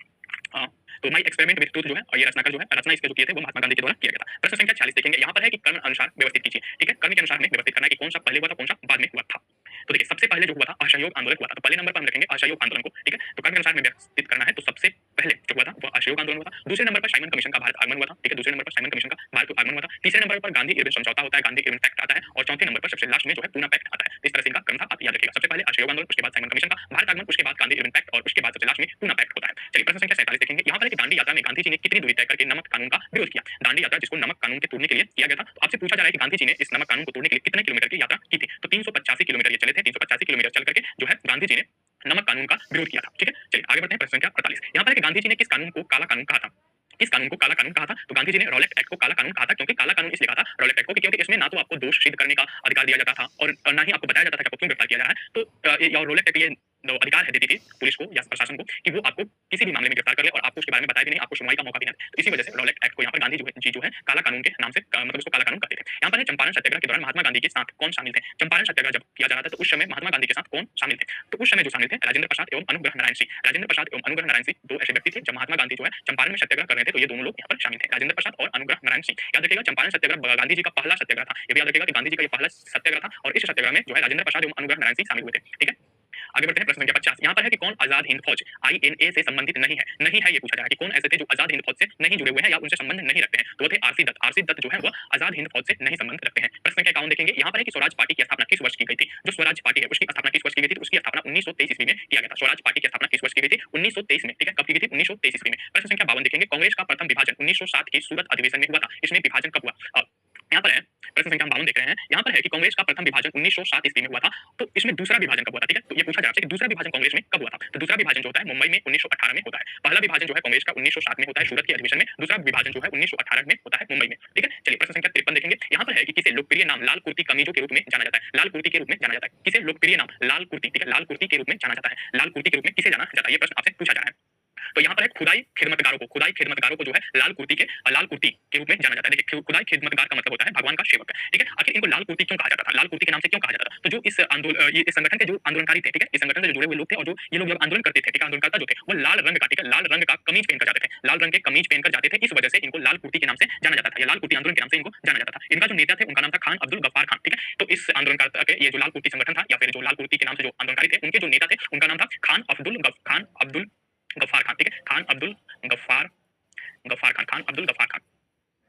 तो माई एक्सपेरिमेंट विद ट्रूथ जो है, और ये रचनाकार जो है, रचना इसके जो किए थे वो महात्मा गांधी के द्वारा किया गया था। प्रश्न संख्या 46 देखेंगे। यहाँ पर है कि कर्म अनुसार व्यवस्थित कीजिए। ठीक है, कर्म के अनुसार हमें व्यवस्थित करना है कि कौन सा पहले हुआ था, कौन सा बाद में हुआ था। तो देखिए, सबसे पहले जो हुआ था असहयोग आंदोलन हुआ था, तो पहले नंबर पर हम रखेंगे असहयोग आंदोलन को। ठीक है, तो कर्म के अनुसार हमें व्यवस्थित करना है, तो सबसे पहले जो हुआ था वह असहयोग आंदोलन हुआ था। दूसरे नंबर पर साइमन कमीशन का भारत आगमन हुआ था। ठीक है, दूसरे नंबर पर साइमन कमीशन का भारत आगमन हुआ था। तीसरे नंबर पर गांधी इरविन समझौता होता है, गांधी इरविन पैक्ट आता है, और चौथे नंबर पर सबसे लास्ट में जो है पूना पैक्ट आता है। इस तरह से इनका क्रम था, आप याद रखिएगा। सबसे पहले असहयोग आंदोलन, उसके बाद साइमन कमीशन का भारत आगमन, उसके बाद गांधी इरविन पैक्ट, और उसके बाद सबसे लास्ट में पूना पैक्ट होता है। चलिए प्रश्न संख्या 47 देखेंगे। यहाँ पर है कि दांडी यात्रा में गांधी जी ने कितनी दूरी तय करके नमक कानून का विरोध किया। दांडी यात्रा जिसको नमक कानून के तोड़ने के लिए किया गया था, तो आपसे पूछा जा रहा है कि गांधी जी ने इस नमक कानून को तोड़ने के लिए कितने किलोमीटर की यात्रा की थी। तो 385 किलोमीटर ये चले थे। 385 किलोमीटर चल करके जो है गांधी जी ने नमक कानून का विरोध किया था। ठीक है, चलिए आगे बढ़ते हैं। प्रश्न संख्या 48। यहाँ पर है कि गांधी जी ने किस कानून को काला कानून कहा था। इस कानून को काला कानून कहा था, तो गांधी जी ने रॉलेट एक्ट को काला कानून कहा था। क्योंकि काला कानून इसलिए कहा था रॉलेट एक्ट को, क्योंकि इसमें ना तो आपको दोष सिद्ध करने का अधिकार दिया जाता था और ना ही आपको बताया जाता था कि आपको क्यों गिरफ्तार किया जा रहा है। तो रॉलेट एक्ट ये अधिकार है देती थी पुलिस को या प्रशासन को कि वो आपको किसी भी मामले में गिरफ्तार कर ले और आपको उसके बारे में बताए भी नहीं, आपको सुनवाई का मौका भी नहीं। तो इसी वजह से रॉलेट एक्ट को यहाँ पर गांधी जी जो है काला कानून के नाम से मतलब उसको काला कानून कहते थे। यहाँ पर है चंपारण सत्याग्रह के दौरान महात्मा गांधी के साथ कौन शामिल थे। चंपारण सत्याग्रह जब किया जा रहा था तो उस समय महात्मा गांधी के साथ कौन शामिल थे, तो उस समय जो शामिल थे राजेंद्र प्रसाद एवं अनुग्रह नारायण सिंह। राजेंद्र प्रसाद एवं अनुग्रह नारायण सिंह दो ऐसे व्यक्ति थे। जब महात्मा गांधी जो है चंपारण में सत्याग्रह कर रहे थे तो ये दोनों लोग यहाँ पर शामिल थे, राजेंद्र प्रसाद और अनुग्रह नारायण सिंह। याद रखिएगा, चंपारण सत्याग्रह गांधी जी का पहला सत्याग्रह था। ये भी याद रखिएगा कि गांधी जी का ये पहला सत्याग्रह था और इस सत्याग्रह में जो है राजेंद्र प्रसाद एवं अनुग्रह नारायण सिंह शामिल हुए थे। ठीक है, आगे बढ़ते हैं। प्रश्न संख्या 50। यहाँ पर है कि कौन आजाद हिंद फौज INA से संबंधित नहीं है ये पूछा जा रहा है कि कौन ऐसे थे जो आजाद हिंद फौज से नहीं जुड़े हुए हैं या उनसे संबंध नहीं रखते हैं। तो वो थे आरसी दत्त। आरसी दत्त जो है वो आजाद हिंद फौज से नहीं संबंध रखते हैं। प्रश्न संख्या 51 देखेंगे। यहाँ पर है कि स्वराज पार्टी की स्थापना किस वर्ष की गई थी। जो स्वराज पार्टी है उसकी स्थापना किस वर्ष की गई थी, उसकी स्थापना 1923 ईस्वी में किया गया था। स्वराज पार्टी की स्थापना किस वर्ष की गई थी, 1923 में। ठीक है, कब की गई थी, 1923 ईस्वी में। प्रश्न संख्या 52 देखेंगे। कांग्रेस का प्रथम विभाजन 1907 की सूरत अधिवेशन में हुआ था। इसमें विभाजन कब हुआ, यहाँ पर है प्रश्न संख्या 52 देख रहे हैं। यहाँ पर है कि कांग्रेस का प्रथम विभाजन 1907 ईस्वी में हुआ था। तो इसमें दूसरा विभाजन कब हुआ था। ठीक है, तो ये पूछा जा रहा है कि दूसरा विभाजन कांग्रेस में कब हुआ था। तो दूसरा विभाजन जो होता है मुंबई में 1918 में होता है। पहला विभाजन जो है कांग्रेस का 1907 में होता है सूरत के अधिवेशन में। दूसरा विभाजन जो है 1918 में होता है मुंबई में। ठीक है, चलिए प्रश्न संख्या 53 देखेंगे। यहाँ पर है कि किसे लोकप्रिय नाम लाल कुर्ती कमीजों के रूप में जाना जाता है। लाल कुर्ती के रूप में जाना जाता है। किसे लोकप्रिय नाम लाल कुर्ती, ठीक है, लाल कुर्ती के रूप में जाना जाता है। लाल कुर्ती के रूप में किसे जाना जाता है, ये प्रश्न आपसे पूछा जा रहा है। तो यहाँ पर है खुदाई खिदमतगारों को जो है लाल कुर्ती के रूप में जाना जाता है। देखिए, खुदाई खिदमतगार का मतलब होता है भगवान का सेवक। ठीक है, आखिर इनको लाल कुर्ती क्यों कहा जाता था, लाल कुर्ती के नाम से क्यों कहा जाता था। तो जो इस संगठन के जो आंदोलनकारी थे, ठीक है, इस संगठन से जो जुड़े हुए लोग थे और जो ये लोग जब आंदोलन करते थे, ठीक है, आंदोलनकर्ता जो थे वो लाल रंग का, ठीक है, लाल रंग का कमीज पहनकर जाते थे, लाल रंग के कमीज पहनकर जाते थे। इस वजह से इनको लाल कुर्ती के नाम से जाना जाता था या लाल कुर्ती आंदोलन के नाम से इनको जाना जाता था। इनका जो नेता थे उनका नाम था खान अब्दुल गफ्फार खान। ठीक है, तो इस आंदोलनकर्ता के ये जो लाल कुर्ती संगठन था या फिर जो लाल कुर्ती के नाम से जो आंदोलनकारी थे उनके जो नेता थे उनका नाम था खान अब्दुल गफ्फार खान। ठीक है, खान अब्दुल गफ्फार खान।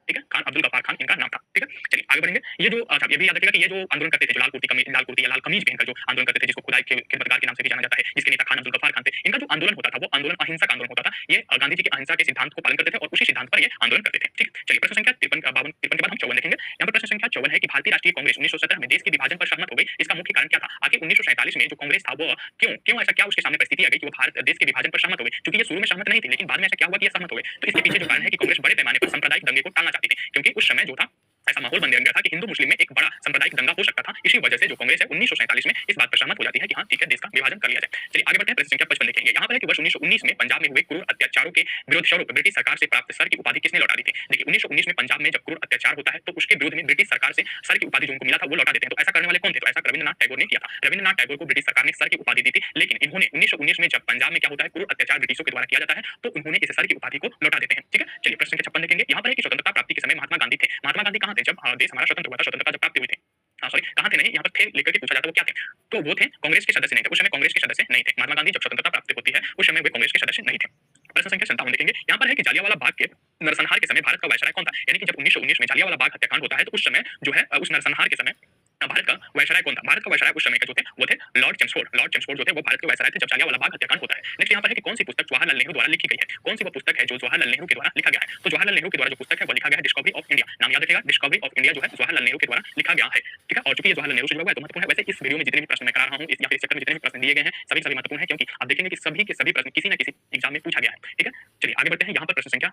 ठीक है, खान अब्दुल गफ्फार खान इनका नाम था। ठीक है, चलिए आगे बढ़ेंगे। ये जो अच्छा ये भी याद रखिएगा कि ये जो आंदोलन करते थे, जो लाल कुर्ती या लाल कमीज पहनकर जो आंदोलन करते थे, जिसको खुदाई के खिदमतगार के नाम से भी जाना जाता है, जिसके नेता खान अब्दुल गफ्फार खान थे, इनका जो आंदोलन होता था वो आंदोलन अहिंसक आंदोलन होता था। ये गांधी जी के अहिंसा के सिद्धांत को पालन करते थे और उसी सिद्धांत पर ये आंदोलन करते थे। ठीक, चलिए प्रश्न संख्या 53 के बाद हम 54 देखेंगे। यहाँ पर प्रश्न संख्या 54 है कि भारतीय राष्ट्रीय कांग्रेस 1917 में देश के विभाजन पर सहमत हो गई, इसका मुख्य कारण क्या था? आखिर 1947 में जो कांग्रेस था वो क्यों ऐसा क्या उसके सामने परिस्थिति आ गई कि वो भारत देश के विभाजन पर सहमत हो गई? क्योंकि ये शुरू में सहमत नहीं थे, लेकिन बाद में ऐसा क्या हुआ कि ये सहमत हो गए। तो इसके पीछे जो कारण है कि कांग्रेस बड़े पैमाने पर सांप्रदायिक दंगे को टालना चाहती थी, क्योंकि उस समय जो था ऐसा माहौल बन गया था कि हिंदू मुस्लिम में एक बड़ा सांप्रदायिक दंगा हो सकता था। इसी वजह से जो कांग्रेस है 1947 में इस बात पर सहमत हो जाती है कि हाँ ठीक है, देश का विभाजन कर लिया जाए। चलिए आगे बढ़ते हैं, प्रश्न संख्या 55 देखेंगे। यहाँ पर है कि वर्ष 1919 में पंजाब में हुए क्रूर अत्याचारों के विरुद्ध स्वरूप ब्रिटिश सरकार से प्राप्त सर की उपाधि किसने लौटा दी थी? देखिए 1919 में पंजाब में जब क्रूर अत्याचार होता है तो उसके विरुद्ध में ब्रिटिश सरकार से सर की उपाधि जो उनको मिला था वो लौटा देते हैं। तो ऐसा करने वाले कौन थे? तो ऐसा रविंद्रनाथ टैगोर ने किया था। रविंद्रनाथ टैगोर को ब्रिटिश सरकार ने सर की उपाधि दी थी, लेकिन इन्होंने 1919 में जब पंजाब में क्या होता है क्रूर अत्याचार ब्रिटिशों के द्वारा किया जाता है तो उन्होंने इस सर की उपाधि को लौटा देते हैं। ठीक है, चलिए प्रश्न संख्या 56 देखेंगे। यहाँ पर है कि स्वतंत्रता प्राप्ति के समय महात्मा गांधी थे। महात्मा गांधी कहाँ थे जब देश हमारा स्वतंत्र हुआ था? स्वतंत्रता जब प्राप्त हुई थी, सॉरी कहाँ थे नहीं, यहाँ पर थे लेकर के पूछा जाता है वो क्या थे? तो वो थे कांग्रेस के सदस्य नहीं थे, उस समय कांग्रेस के सदस्य नहीं थे। महात्मा गांधी जब स्वतंत्रता प्राप्त होती है उस समय वे कांग्रेस के सदस्य नहीं थे। प्रश्न संख्या 57 देखेंगे। यहाँ पर है कि जालियांवाला बाग के नरसंहार के समय भारत का वायसराय कौन था? यानी कि जब 1919 में जालियांवाला बाग हत्याकांड होता है तो उस समय जो है उस नरसंहार के समय भारत का वायसराय कौन था? भारत का वायसराय उस समय के जो थे वो थे लॉर्ड चेम्सफोर्ड। लॉर्ड चेम्सफोर्ड जो थे वो भारत के वायसराय थे जब जालियांवाला बाग हत्याकांड होता है। नेक्स्ट यहाँ पर है कि कौन सी पुस्तक जवाहरलाल नेहरू द्वारा लिखी गई है? कौन सी वो पुस्तक है जो जवाहरलाल नेहरू के द्वारा लिखा गया है? तो जवाहरलाल नेहरू के द्वारा जो पुस्तक है वो लिखा गया है डिस्कवरी ऑफ इंडिया। नाम याद रखिएगा, डिस्कवरी ऑफ इंडिया जो है जवाहरलाल नेहरू के द्वारा लिखा गया है। ठीक है, और चूंकि ये जवाहरलाल नेहरू से जुड़ा हुआ है तो महत्वपूर्ण है। वैसे इस वीडियो में जितने भी प्रश्न मैं करा रहा हूँ या फिर इस चैप्टर में जितने भी प्रश्न दिए गए हैं सभी महत्वपूर्ण है, क्योंकि आप देखेंगे कि सभी के सभी प्रश्न किसी न किसी एग्जाम में पूछा गया है। ठीक है, चलिए आगे बढ़ते हैं। यहाँ पर प्रश्न संख्या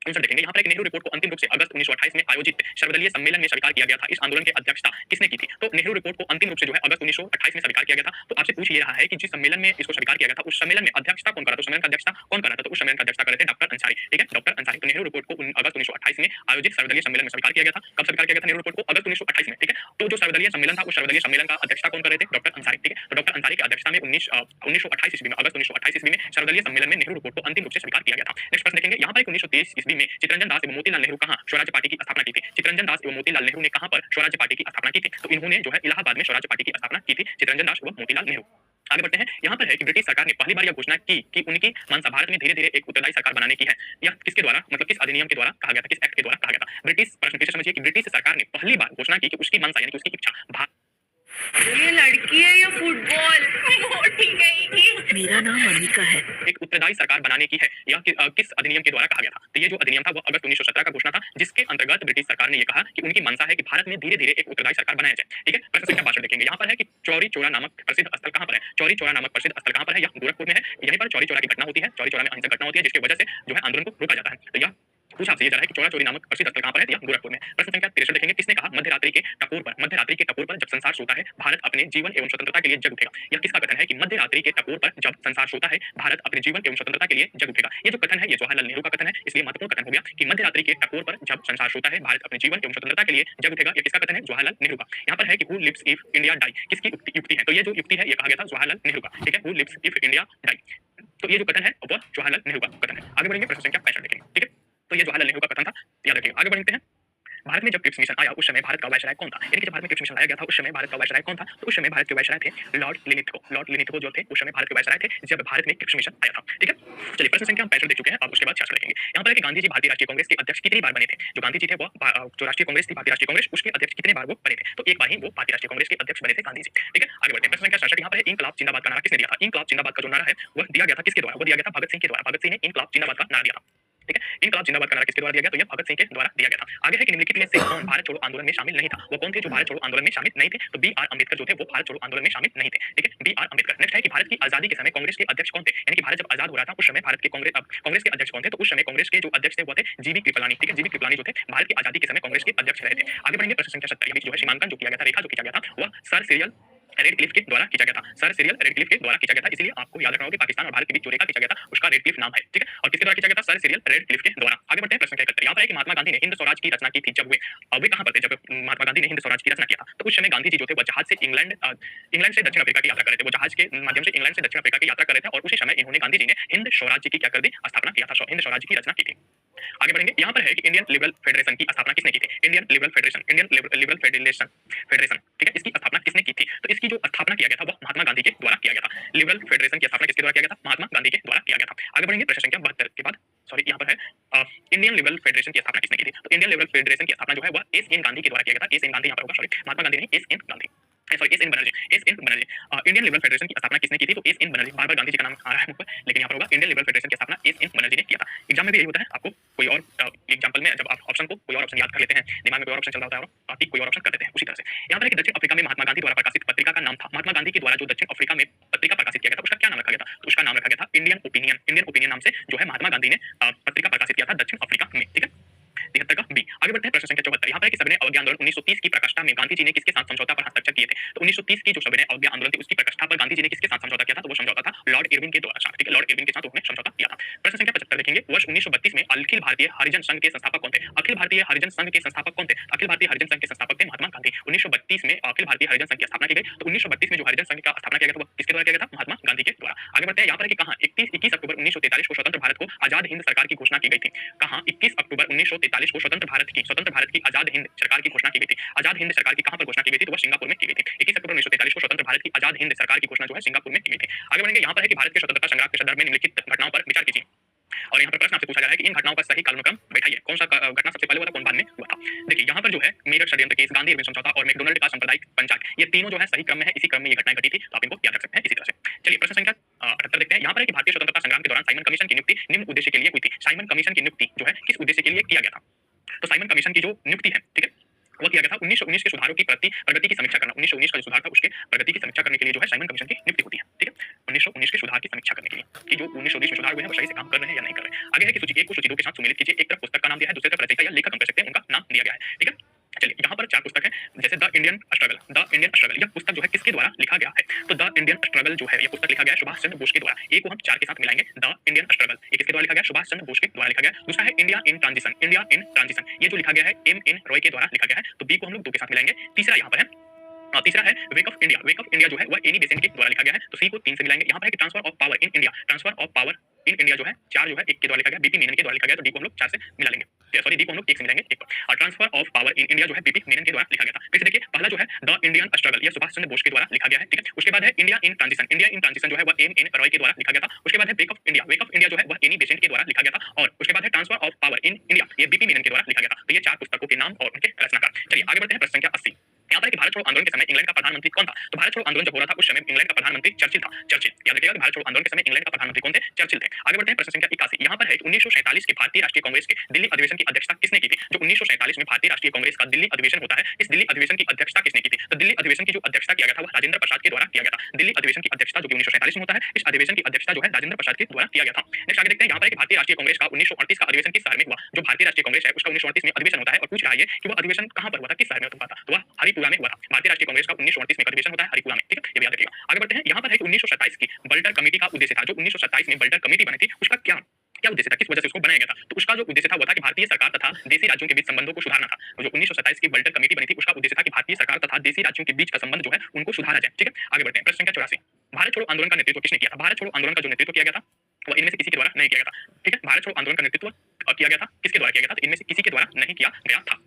59 देखेंगे। यहाँ पर एक नेहरू रिपोर्ट को अंतिम रूप से अगस्त 1928 में आयोजित सर्वदलीय सम्मेलन में स्वीकार किया गया था। इस आंदोलन की अध्यक्षता किसने की थी? तो नेहरू रिपोर्ट को अंतिम रूप से जो है अगस्त 1928 में स्वीकार किया गया था। तो आपसे पूछ ये रहा है कि जिस सम्मेलन में इसको स्वीकार किया गया था उस सम्मेलन में अध्यक्षता कौन कर रहा था? सम्मेलन का अध्यक्षता कौन कर रहा था? तो उस सम्मेलन का अध्यक्षता कर रहे थे डॉक्टर अंसारी। ठीक है, डॉक्टर अंसारी। तो नेहरू रिपोर्ट को अगस्त 1928 में आयोजित सर्वदलीय सम्मेलन में स्वीकार किया गया था। कब स्वीकार किया गया था नेहरू रिपोर्ट को? अगस्त 1928 में। ठीक है, तो जो सर्वदलीय सम्मेलन था उस सर्वदलीय सम्मेलन का अध्यक्षता कौन कर रहे थे? डॉक्टर अंसारी। ठीक है, तो डॉक्टर अंसारी की अध्यक्षता में 1928 ईस्वी में अगस्त 1928 ईस्वी में सर्वदलीय सम्मेलन में नेहरू रिपोर्ट को अंतिम रूप से स्वीकार किया गया था। नेक्स्ट प्रश्न देखेंगे। यहाँ पर 1923 ईस्वी में चित्तरंजन दास एवं मोतीलाल नेहरू कहाँ स्वराज्य पार्टी की स्थापना की थी? चित्तरंजन दास एवं मोतीलाल नेहरू ने कहाँ पर स्वराज्य पार्टी की स्थापना की थी? तो इन्होंने जो है इलाहाबाद में स्वराज्य पार्टी की स्थापना की थी, चित्तरंजन दास एवं मोतीलाल नेहरू। आगे बढ़ते हैं। यहाँ पर है कि ब्रिटिश सरकार ने पहली बार यह घोषणा की कि उनकी मंशा भारत में धीरे-धीरे एक उत्तरदायी सरकार बनाने की है। यह किसके द्वारा, मतलब किस अधिनियम के द्वारा कहा गया था, किस एक्ट के द्वारा कहा गया था? ब्रिटिश प्रश्न फिर से समझिए कि ब्रिटिश सरकार ने पहली बार घोषणा की कि उसकी मंशा यानी कि उसकी इच्छा ये लड़की है या फुटबॉल? वो ठीक है। मेरा नाम अनिका है। एक उत्तरदायी सरकार बनाने की है, यह किस अधिनियम के द्वारा कहा गया था? तो ये जो अधिनियम था वो अगस्त 1917 का घोषणा था, जिसके अंतर्गत ब्रिटिश सरकार ने ये कहा कि उनकी मंशा है कि भारत में धीरे-धीरे एक उत्तरदायी सरकार बनाया जाए। ठीक है, प्रश्न संख्या 62 देखेंगे। यहाँ पर है कि चौरी चौरा नामक प्रसिद्ध स्थल कहाँ पर है? चौरी चौरा नामक प्रसिद्ध स्थल कहाँ पर है? यह गोरखपुर में है। यहीं पर चौरी चौरा की घटना होती है। चौरी चौरा में अहिंसक घटना होती है जिसकी वजह से जो है आंदोलन को रोका जाता है। तो यह पूछा आपसे ये जा रहा है कि चौरा चौरी नामक प्रसिद्ध स्थल कहाँ पर है? यह गोरखपुर में। प्रश्न संख्या 63 देखेंगे। किसने कहा मध्यरात्रि के टकोर पर जब संसार सोता है भारत अपने जीवन एवं स्वतंत्रता के लिए जग उठेगा? यह किसका कथन है कि मध्यरात्रि के टकोर पर जब संसार सोता है भारत अपने जीवन एवं स्वतंत्रता के लिए जग उठेगा? ये जो कथन है ये जवाहरलाल नेहरू का कथन है, इसलिए महत्वपूर्ण कथन हो गया कि मध्यरात्रि के टकोर पर जब संसार सोता है भारत अपने जीवन एवं स्वतंत्रता के लिए जग उठेगा। ये किसका कथन है? जवाहरलाल नेहरू का। यहाँ पर है कि who lives if India die, किसकी युक्ति है? तो ये जो युक्ति है ये कहा गया था जवाहरलाल नेहरू का। ठीक है, who lives if India die, तो ये जो कथन है वो जवाहरलाल नेहरू का कथन है। आगे बढ़ेंगे, प्रश्न संख्या 65 देखेंगे। ठीक है, तो ये जवाहरलाल नेहरू का कथन था, याद रखिएगा। आगे बढ़ते हैं। भारत में जब क्रिप्स मिशन आया उस समय भारत का वायसराय कौन था? यानी कि जब भारत में क्रिप्स मिशन लाया गया था उस समय भारत का वायसराय कौन था? तो उस समय भारत के वायसराय थे लॉर्ड लिनिथगो। लॉर्ड लिनिथगो जो थे उस समय भारत के वायसराय थे जब भारत में क्रिप्स मिशन आया था। ठीक है, चलिए प्रश्न संख्या हम 65 देख चुके हैं, अब उसके बाद 66 देखेंगे। यहाँ पर है कि गांधी जी भारतीय राष्ट्रीय कांग्रेस के अध्यक्ष कितनी बार बने थे? जो गांधी जी थे वो जो राष्ट्रीय कांग्रेस थी, भारतीय राष्ट्रीय कांग्रेस, उसके अध्यक्ष कितने बार वो बने थे? तो एक बार ही वो भारतीय राष्ट्रीय कांग्रेस के अध्यक्ष बने थे गांधी जी। ठीक है, आगे बढ़ते हैं। प्रश्न संख्या 67 यहाँ पर है इंकलाब जिंदाबाद का नारा किसने दिया था? इंकलाब जिंदाबाद का जो नारा है वह दिया गया था किसके द्वारा? वो दिया गया था भगत सिंह के द्वारा। भगत सिंह ने इंकलाब जिंदाबाद का नारा दिया था। ठीक है, इंकलाब जिंदाबाद का नारा किसके द्वारा दिया गया? तो यह भगत सिंह के द्वारा दिया गया था। आगे है कि निम्नलिखित में से कौन भारत छोड़ो आंदोलन में शामिल नहीं था? वो कौन थे जो भारत छोड़ो आंदोलन में शामिल नहीं थे? तो बी आर अम्बेडकर जो थे वो भारत छोड़ो आंदोलन में शामिल नहीं थे। ठीक है, बी आर अम्बेडकर। नेक्स्ट है कि भारत की आजादी के समय कांग्रेस के अध्यक्ष कौन थे? यानी कि भारत जब आजाद हो रहा था उस समय भारत के कांग्रेस के अध्यक्ष कौन थे? तो उस समय कांग्रेस के जो अध्यक्ष थे वो थे जीवी कृपलानी। ठीक है, जीवी कृपलानी जो थे भारत की आजादी के समय कांग्रेस के अध्यक्ष रहे थे। आगे बढ़ेंगे, प्रश्न संख्या 70 जो है सीमांकन जो किया गया था, रेखा जो खींचा गया था वह सर सिरियल रेडक्लिफ के द्वारा खींचा गया था। सर सिरियल रेडक्लिफ के द्वारा खींचा गया था, इसलिए आपको याद रखना होगा कि पाकिस्तान और भारत के बीच जो रेखा खींचा गया था उसका रेडक्लिफ नाम है। ठीक है, और किसके द्वारा खींचा गया था? सर सिरियल रेडक्लिफ के द्वारा। आगे बढ़ते हैं, प्रश्न संख्या 71 यहाँ पर है कि महात्मा गांधी ने हिंद स्वराज की रचना की थी जब वे कहां पर थे? जब महात्मा गांधी ने हिंद स्वराज की रचना किया था तो उस समय गांधी जी जो थे वो जहाज से इंग्लैंड से दक्षिण अफ्रीका की यात्रा कर रहे थे। वो जहाज के माध्यम से इंग्लैंड से दक्षिण अफ्रीका की यात्रा कर रहे थे और उसी समय इन्होंने गांधी जी ने हिंद स्वराज्य की क्या कर दी? स्थापना किया था, हिंद स्वराज्य की रचना की थी। आगे बढ़ेंगे, यहाँ पर है कि इंडियन लिबरल फेडरेशन की स्थापना किसने की थी? Indian liberal federation federation. ठीक है, इसकी स्थापना किसने की थी? तो इसकी जो स्थापना किया गया था वो महात्मा गांधी के द्वारा किया गया था। लिबरल फेडरेशन की स्थापना किसके द्वारा किया गया था? महात्मा गांधी के द्वारा किया गया था। आगे बढ़ेंगे, प्रश्न संख्या 72 के बाद, सॉरी यहाँ पर है इंडियन लिबरल फेडरेशन की स्थापना किसने की थी? तो इंडियन लिबरल फेडरेशन की स्थापना जो है वह एस एन गांधी के द्वारा किया गया था। एस एन गांधी यहाँ पर होगा, सॉरी महात्मा गांधी नहीं, S N Gandhi, sorry S N Banerjee, S N Banerjee. Indian liberal federation की स्थापना किसने की थी? तो एस एन बनर्जी। बार-बार गांधी जी का नाम आ रहा है मुझ पर, लेकिन यहाँ पर होगा इंडियन लिबरल फेडरेशन की स्थापना एस एन बनर्जी ने किया था। एग्जाम में भी यही होता है, आपको कोई और एग्जाम्पल में जब आप ऑप्शन को कोई और ऑप्शन याद कर लेते हैं, दिमाग में कोई और ऑप्शन चल रहा होता है और ठीक कोई और ऑप्शन कर देते हैं। उसी तरह से यहाँ पर है कि दक्षिण अफ्रीका में महात्मा गांधी द्वारा प्रकाशित पत्रिका का नाम था, महात्मा गांधी के द्वारा जो दक्षिण अफ्रीका में पत्रिका प्रकाशित किया गया था उसका क्या नाम रखा गया था? तो उसका नाम रखा गया था इंडियन ओपिनियन। इंडियन ओपिनियन नाम से जो है महात्मा गांधी ने पत्रिका प्रकाशित किया था दक्षिण अफ्रीका में, ठीक है। 73 का बी। आगे बढ़ते हैं प्रश्न संख्या 74। यहाँ पर है कि सविनय अवज्ञा आंदोलन 1930 की प्रकाष्ठा में गांधी जी ने किसके साथ समझौता पर हस्ताक्षर किए थे? तो 1930 की जो सविनय अवज्ञा आंदोलन थी उसकी प्रकाष्ठा पर गांधी जी ने किसके साथ समझौता किया था? तो वो समझौता था लॉर्ड इरविन के द्वारा, ठीक है, लॉर्ड इरविन के साथ उन्होंने समझौता किया था। प्रश्न संख्या 75 देखेंगे, वर्ष 1932 में अखिल भारतीय हरिजन संघ के संस्थापक कौन थे? अखिल भारतीय हरिजन संघ के संस्थापक कौन थे? अखिल भारतीय हरिजन संघ के संस्थापक थे महात्मा गांधी। 1932 में अखिल भारतीय हरिजन संघ की स्थापना की गई। तो 1932 में जो हरिजन संघ का स्थापना किया गया था वो किसके द्वारा किया गया था? महात्मा गांधी के द्वारा। आगे बढ़ते हैं, यहाँ पर है कि कहाँ 21 अक्टूबर 1943 को स्वतंत्र भारत को आजाद हिंद सरकार की घोषणा की गई थी। कहाँ 21 अक्टूबर 1943 को स्वतंत्र भारत की आजाद हिंद सरकार की घोषणा की गई थी। आजाद हिंद सरकार की कहां पर घोषणा की गई थी? तो वह सिंगापुर में की गई थी। 21 अक्टूबर 1943 को स्वतंत्र भारत की आजाद हिंद सरकार की घोषणा जो है सिंगापुर में की गई थी। आगे बढ़ेंगे, यहाँ पर है कि भारत के स्वतंत्रता संग्राम के संदर्भ में निम्नलिखित घटनाओं पर विचार कीजिए। और यहाँ पर प्रश्न आपसे पूछा जा रहा है कि इन घटनाओं का सही कालानुक्रम बैठाइए। कौन सा घटना सबसे पहले हुआ था, कौन बाद में हुआ था? देखिए यहाँ पर जो है मेरठ षड्यंत्र केस, गांधी इरविन समझौता और मैकडॉनल्ड का सांप्रदायिक पंचायत, ये तीनों जो है सही क्रम में है, इसी क्रम में ये घटनाएं घटी थी, तो आप इनको याद रख सकते हैं इसी तरह से। चलिए प्रश्न संख्या 78 देखते हैं। यहाँ पर है कि भारतीय स्वतंत्रता संग्राम के दौरान साइमन कमीशन की नियुक्ति निम्न उद्देश्य के लिए हुई थी। साइमन कमीशन की नियुक्ति जो है किस उद्देश्य के लिए किया गया था? तो साइमन कमीशन की जो नियुक्ति है, ठीक है, वो किया गया था 1919 के सुधारों की प्रगति की समीक्षा करना। 1919 का जो सुधार था उसके प्रगति की समीक्षा करने के लिए जो है साइमन कमीशन की नियुक्ति होती है, ठीक है। 1919 के सुधार की समीक्षा करने के लिए कि जो 1919 में सुधार हुए हैं वो सही से काम कर रहे हैं या नहीं कर रहे हैं। आगे है कि सूची 1 को सूची 2 के साथ सुमेलित कीजिए। एक तरफ पुस्तक का नाम दिया है, दूसरी तरफ रचयिता या लेखक हम कह सकते हैं उनका नाम दिया गया है, ठीक है। चलिए यहाँ पर 4 पुस्तक है, जैसे द इंडियन स्ट्रगल, यह पुस्तक जो है किसके द्वारा लिखा गया है? तो द इंडियन स्ट्रगल जो है ये पुस्तक लिखा गया है सुभाष चंद्र बोस के द्वारा। ए को हम 4 के साथ मिलाएंगे, द इंडियन स्ट्रगल ये किसके द्वारा लिखा गया? सुभाष चंद्र बोस के द्वारा लिखा गया। दूसरा है इंडिया इन ट्रांजिशन, ये जो लिखा गया है एम एन रॉय के द्वारा लिखा गया है, तो बी को हम लोग 2 के साथ मिलाएंगे। तीसरा यहाँ पर है तीसरा है वेक ऑफ इंडिया जो है वह एनी बेसेंट के द्वारा लिखा गया है, तो सी को 3 से मिलाएंगे। यहाँ पर है कि transfer of power in India जो है 4 जो है 1 के द्वारा लिखा गया, बीपी मेनन के द्वारा लिखा गया, तो डी को हम लोग 4 से मिला लेंगे, सॉरी डी को हम लोग 1 से मिलाएंगे 1 पर। और transfer of power in India जो है बीपी मेनन के द्वारा लिखा गया था। फिर से देखिए पहला जो है द इंडियन स्ट्रगल ये सुभाष चंद्र बोस के द्वारा लिखा गया है, ठीक है। उसके बाद है इंडिया इन ट्रांजिशन जो है वह एम एन रॉय के द्वारा लिखा गया था। उसके बाद है वेक ऑफ इंडिया जो है वह एनी बेसेंट के द्वारा लिखा गया था। और उसके बाद है transfer of power in India ये बीपी मेनन के द्वारा लिखा गया था। तो ये 4 पुस्तकों के नाम और उनके रचनाकार। चलिए आगे बढ़ते हैं प्रश्न संख्या 80। यहाँ पर है कि भारत छोड़ो आंदोलन के समय इंग्लैंड का प्रधानमंत्री कौन था? तो भारत छोड़ो आंदोलन जब हो रहा था उस समय इंग्लैंड का प्रधानमंत्री चर्चिल था। चर्चिल याद रखिएगा कि भारत छोड़ो आंदोलन के समय इंग्लैंड का प्रधानमंत्री कौन थे? चर्चिल थे। आगे बढ़ते हैं प्रश्न संख्या 81। यहाँ पर है कि 1947 के भारतीय राष्ट्रीय कांग्रेस के दिल्ली अधिवेशन की अध्यक्षता किसने की थी? जो 1947 में भारतीय राष्ट्रीय कांग्रेस का दिल्ली अधिवेशन होता है, इस दिल्ली अधिवेशन की अध्यक्षता किसने की थी? तो दिल्ली अधिवेशन की जो अध्यक्षता किया गया था वह राजेंद्र प्रसाद के द्वारा किया गया था। दिल्ली अधिवेशन की अध्यक्षता जो कि 1947 में होता है, इस अधिवेशन की अध्यक्षता जो है राजेंद्र प्रसाद के द्वारा किया गया था। नेक्स्ट आगे देखते हैं, यहाँ पर है कि भारतीय राष्ट्रीय कांग्रेस का 1938 का अधिवेशन किस शहर में हुआ? जो भारतीय राष्ट्रीय कांग्रेस है उसका 1938 में अधिवेशन होता है और पूछ रहा है कि वह अधिवेशन कहां पर हुआ था, किस शहर में हुआ था? तो वह हरिपुरा में हुआ था। भारतीय राष्ट्रीय कांग्रेस का 1938 में अधिवेशन होता है हरिपुरा में, ठीक है, ये भी याद रखिएगा। आगे बढ़ते हैं, यहाँ पर है कि 1927 की बल्टर कमेटी का उद्देश्य था। जो 1927 में बल्टर कमेटी बनी थी उसका क्या उद्देश्य था, किस वजह से उसको बनाया गया था? तो उसका जो उद्देश्य था वो था कि भारतीय सरकार तथा देशी राज्यों के बीच संबंधों को सुधारना था। तो जो 1927 की बल्टर कमेटी बनी थी उसका उद्देश्य था कि भारतीय सरकार तथा देशी राज्यों के बीच का संबंध जो है उनको सुधारा जाए, ठीक है। आगे बढ़ते हैं प्रश्न संख्या 84। भारत छोड़ो आंदोलन का नेतृत्व किसने किया था? भारत छोड़ो आंदोलन का जो नेतृत्व किया गया था वह इनमें से किसी के द्वारा नहीं किया गया था, ठीक है। भारत छोड़ो आंदोलन का नेतृत्व किया गया था, किसके द्वारा किया गया था? तो इनमें से किसी के द्वारा नहीं किया गया था।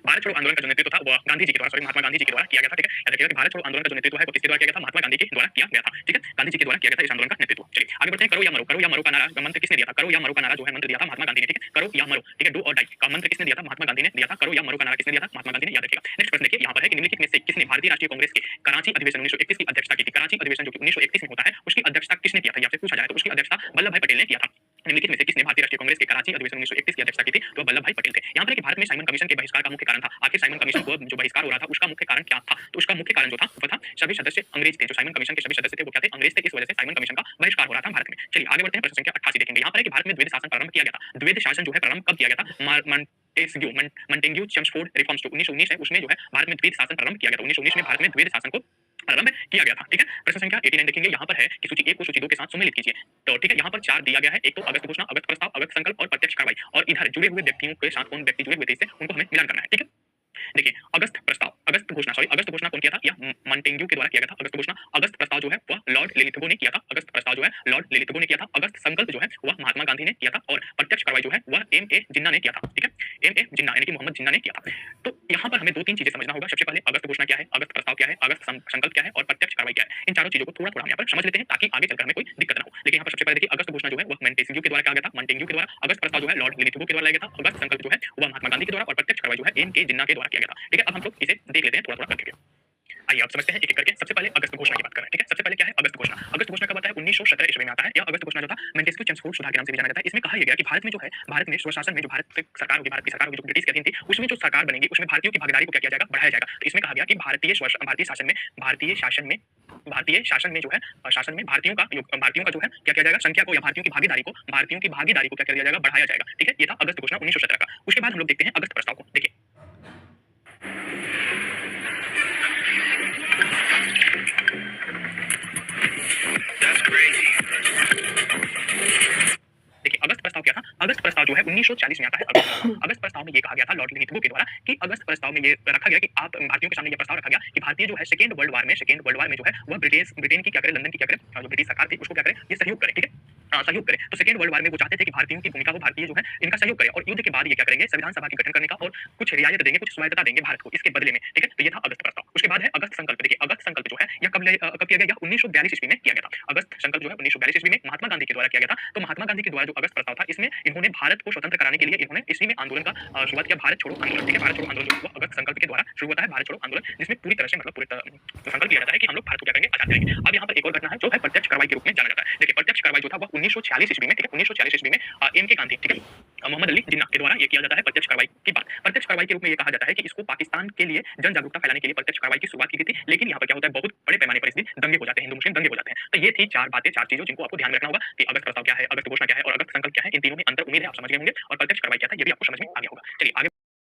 भारत छोड़ो आंदोलन का जो नेतृत्व था वह गांधी जी के द्वारा, सॉरी महात्मा गांधी जी के द्वारा किया गया था, ठीक है। याद रखिएगा कि भारत छोड़ो आंदोलन का जो नेतृत्व है वो किसके द्वारा किया गया था? महात्मा गांधी के द्वारा किया गया था, ठीक है। गांधी जी के द्वारा किया गया था इस आंदोलन का नेतृत्व। चलिए आगे बढ़ते हैं, करो या मरो का नारा मंत्र किसने दिया था? करो या मरो का नारा जो है मंत्र दिया था महात्मा गांधी ने, ठीक है। करो या मरो, ठीक है, डू और डाई का मंत्र किसने दिया था? महात्मा गांधी ने दिया था। करो या मरो का नारा किसने दिया था? महात्मा गांधी ने, याद रखिएगा। नेक्स्ट प्रश्न देखिए, यहाँ पर है कि निम्नलिखित में से किसने भारतीय राष्ट्रीय कांग्रेस के कराची अधिवेशन 1931 की अध्यक्षता की थी? कराची अधिवेशन जो कि 1931 में होता है उसकी अध्यक्षता किसने किया था? आपसे पूछा जाए तो उसकी अध्यक्षता वल्लभ भाई पटेल ने किया था। निम्नलिखित में से किसने भारतीय राष्ट्रीय कांग्रेस के कराची अधिवेशन 1931 की अध्यक्षता की थी? तो वल्लभ भाई पटेल थे। यहाँ पर कि भारत में साइमन कमीशन के बहिष्कार का मुख्य कारण था। आखिर साइमन कमीशन को जो बहिष्कार हो रहा था उसका मुख्य कारण क्या था? तो उसका मुख्य कारण जो था वो था सभी सदस्य अंग्रेज थे। जो साइमन कमीशन के सभी सदस्य थे वो क्या थे? अंग्रेज थे। इस वजह से साइमन कमीशन का बहिष्कार हो रहा था भारत में। चलिए आगे बढ़ते हैं, प्रश्न संख्या 88 देखेंगे। यहाँ पर है कि भारत में द्वैध शासन प्रारंभ किया गया था। द्वैध शासन जो है प्रारंभ कब किया गया था? मंटेग्यू चेम्सफोर्ड रिफॉर्म्स जो 1919 है उसमें जो है भारत में द्वैध शासन प्रारंभ किया गया था। 1919 में भारत में द्वैध शासन को प्रारंभ किया गया था, ठीक है। प्रश्न संख्या 89 देखेंगे। यहाँ पर है कि सूची 1 को सूची 2 के साथ सुमेलित कीजिए। तो ठीक है, यहाँ पर 4 दिया गया है। एक तो अगस्त घोषणा, अगस्त प्रस्ताव, अगस्त संकल्प और प्रत्यक्ष कार्रवाई। और इधर जुड़े हुए व्यक्तियों के साथ कौन व्यक्ति जुड़े हुए थे इससे उनको हमें मिलान करना है, ठीक है। देखिए अगस्त प्रस्ताव, अगस्त घोषणा कौन किया था? या मंटेग्यू के द्वारा किया गया था अगस्त घोषणा। अगस्त प्रस्ताव जो है वह लॉर्ड लिलिथगो ने किया था। अगस्त प्रस्ताव जो है लॉर्ड लिलिथगो ने किया था। अगस्त संकल्प जो है वह महात्मा गांधी ने किया था। और प्रत्यक्ष कार्रवाई जो है वह एम ए जिन्ना ने किया था, ठीक है, एम ए जिन्ना यानी कि मोहम्मद जिन्ना ने किया था। तो यहाँ पर हमें 2-3 चीजें समझना होगा। सबसे पहले अगस्त घोषणा क्या है, अगस्त प्रस्ताव क्या है, अगस्त संकल्प क्या है और प्रत्यक्ष कार्रवाई क्या है। इन चारों चीजों को थोड़ा-थोड़ा हम यहाँ पर समझ लेते हैं ताकि आगे चलकर हमें कोई दिक्कत ना हो। देखिए यहाँ पर सबसे पहले देखिए अगस्त घोषणा जो है वह मॉन्टेस्क्यू के द्वारा किया गया था, मॉन्टेग्यू के द्वारा। अगस्त प्रस्ताव जो है लॉर्ड लिलिथगो के द्वारा लाया गया था। अगस्त संकल्प जो है वह महात्मा गांधी के द्वारा और प्रत्यक्ष कार्रवाई जो है एम के जिन्ना के द्वारा किया गया था। ठीक है, अब हम लोग इसे देख लेते हैं थोड़ा-थोड़ा करके। आइए आप समझते हैं एक-एक करके। सबसे पहले अगस्त घोषणा की बात करें, ठीक है। सबसे पहले क्या है अगस्त घोषणा। अगस्त घोषणा कब आता है? 1917 ईस्वी में आता है। यह अगस्त घोषणा जो था मॉन्टेस्क्यू चेम्सफोर्ड सुधार के नाम से भी जाना जाता है। इसमें कहा यह गया कि भारत में जो है, भारत में स्वशासन में जो भारत की सरकार होगी, जो ब्रिटिश के अधीन थी, उसमें जो सरकार बनेगी उसमें भारतीयों की भागीदारी को क्या किया जाएगा? बढ़ाया जाएगा। तो इसमें कहा गया कि भारतीय शासन में जो है शासन में भारतीयों का जो है क्या किया जाएगा? संख्या को या भारतीयों की भागीदारी को क्या किया जाएगा? बढ़ाया जाएगा। ठीक है, ये था अगस्त घोषणा 1917 का। उसके बाद हम लोग देखते हैं अगस्त प्रस्ताव को। देखिए That's crazy. देखिए अगस्त प्रस्ताव क्या था? अगस्त प्रस्ताव जो है 1940 में आता है। अगस्त प्रस्ताव में ये कहा गया था लॉर्ड लिलिथगो के द्वारा कि अगस्त प्रस्ताव में ये रखा गया कि आप भारतीयों के सामने ये प्रस्ताव रखा गया कि भारतीय जो है सेकेंड वर्ल्ड वार में जो है वह ब्रिटेन की क्या करे, लंदन की क्या करे, जो ब्रिटिश सरकार थी उसको क्या करे, ये सहयोग करे। ठीक है, सहयोग करे। तो सेकेंड वर्ल्ड वार में वो चाहते थे कि भारतीयों की भूमिका, वो भारतीय जो है इनका सहयोग करे और युद्ध के बाद ये क्या करेंगे? संविधान सभा के गठन करने का और कुछ रियायत देंगे, कुछ स्वायत्तता देंगे भारत को इसके बदले में। ठीक है, तो ये था अगस्त प्रस्ताव। उसके बाद है अगस्त संकल्प। देखिए अगस्त संकल्प जो है यह कब किया गया? 1942 ईस्वी में किया गया था। अगस्त संकल्प जो है 1942 ईस्वी में महात्मा गांधी के द्वारा किया गया था। तो महात्मा गांधी के द्वारा जो अगस्त प्रस्ताव था इसमें इन्होंने भारत को स्वतंत्र कराने के लिए इन्होंने इसी में आंदोलन का शुरुआत किया, भारत छोड़ो आंदोलन। ठीक है, भारत छोड़ो आंदोलन जो हुआ अगस्त संकल्प के द्वारा शुरू होता है, भारत छोड़ो आंदोलन, जिसमें पूरी तरह से मतलब संकल्प लिया जाता है कि हम लोग भारत को क्या करेंगे? आजाद करेंगे। अब यहाँ पर एक और घटना है जो है प्रत्यक्ष कार्रवाई के रूप में जाना जाता है। देखिए प्रत्यक्ष कार्रवाई जो था वह 1946 ईस्वी में, ठीक है, 1946 ईस्वी में एम के गांधी, ठीक है, मोहम्मद अली जिन्ना के द्वारा ये किया जाता है प्रत्यक्ष कार्रवाई की बात। प्रत्यक्ष कार्रवाई के रूप में ये कहा जाता है कि इसको पाकिस्तान के लिए जन जागरूकता फैलाने के लिए प्रत्यक्ष कार्रवाई की शुरुआत की गई थी। लेकिन यहाँ पर क्या होता है? बहुत बड़े पैमाने पर इस दिन दंगे हो जाते हैं, हिंदू मुस्लिम दंगे हो जाते हैं। तो ये थी 4 बातें, 4 चीजें जिनको आपको ध्यान में रखना होगा कि अगस्त प्रस्ताव क्या है, अगस्त घोषणा क्या है और अगस्त संकल्प क्या है। इन तीनों में अंतर उम्मीद है आप समझ गए होंगे और प्रत्यक्ष कार्रवाई क्या था ये भी आपको समझ में आ गया होगा। चलिए आगे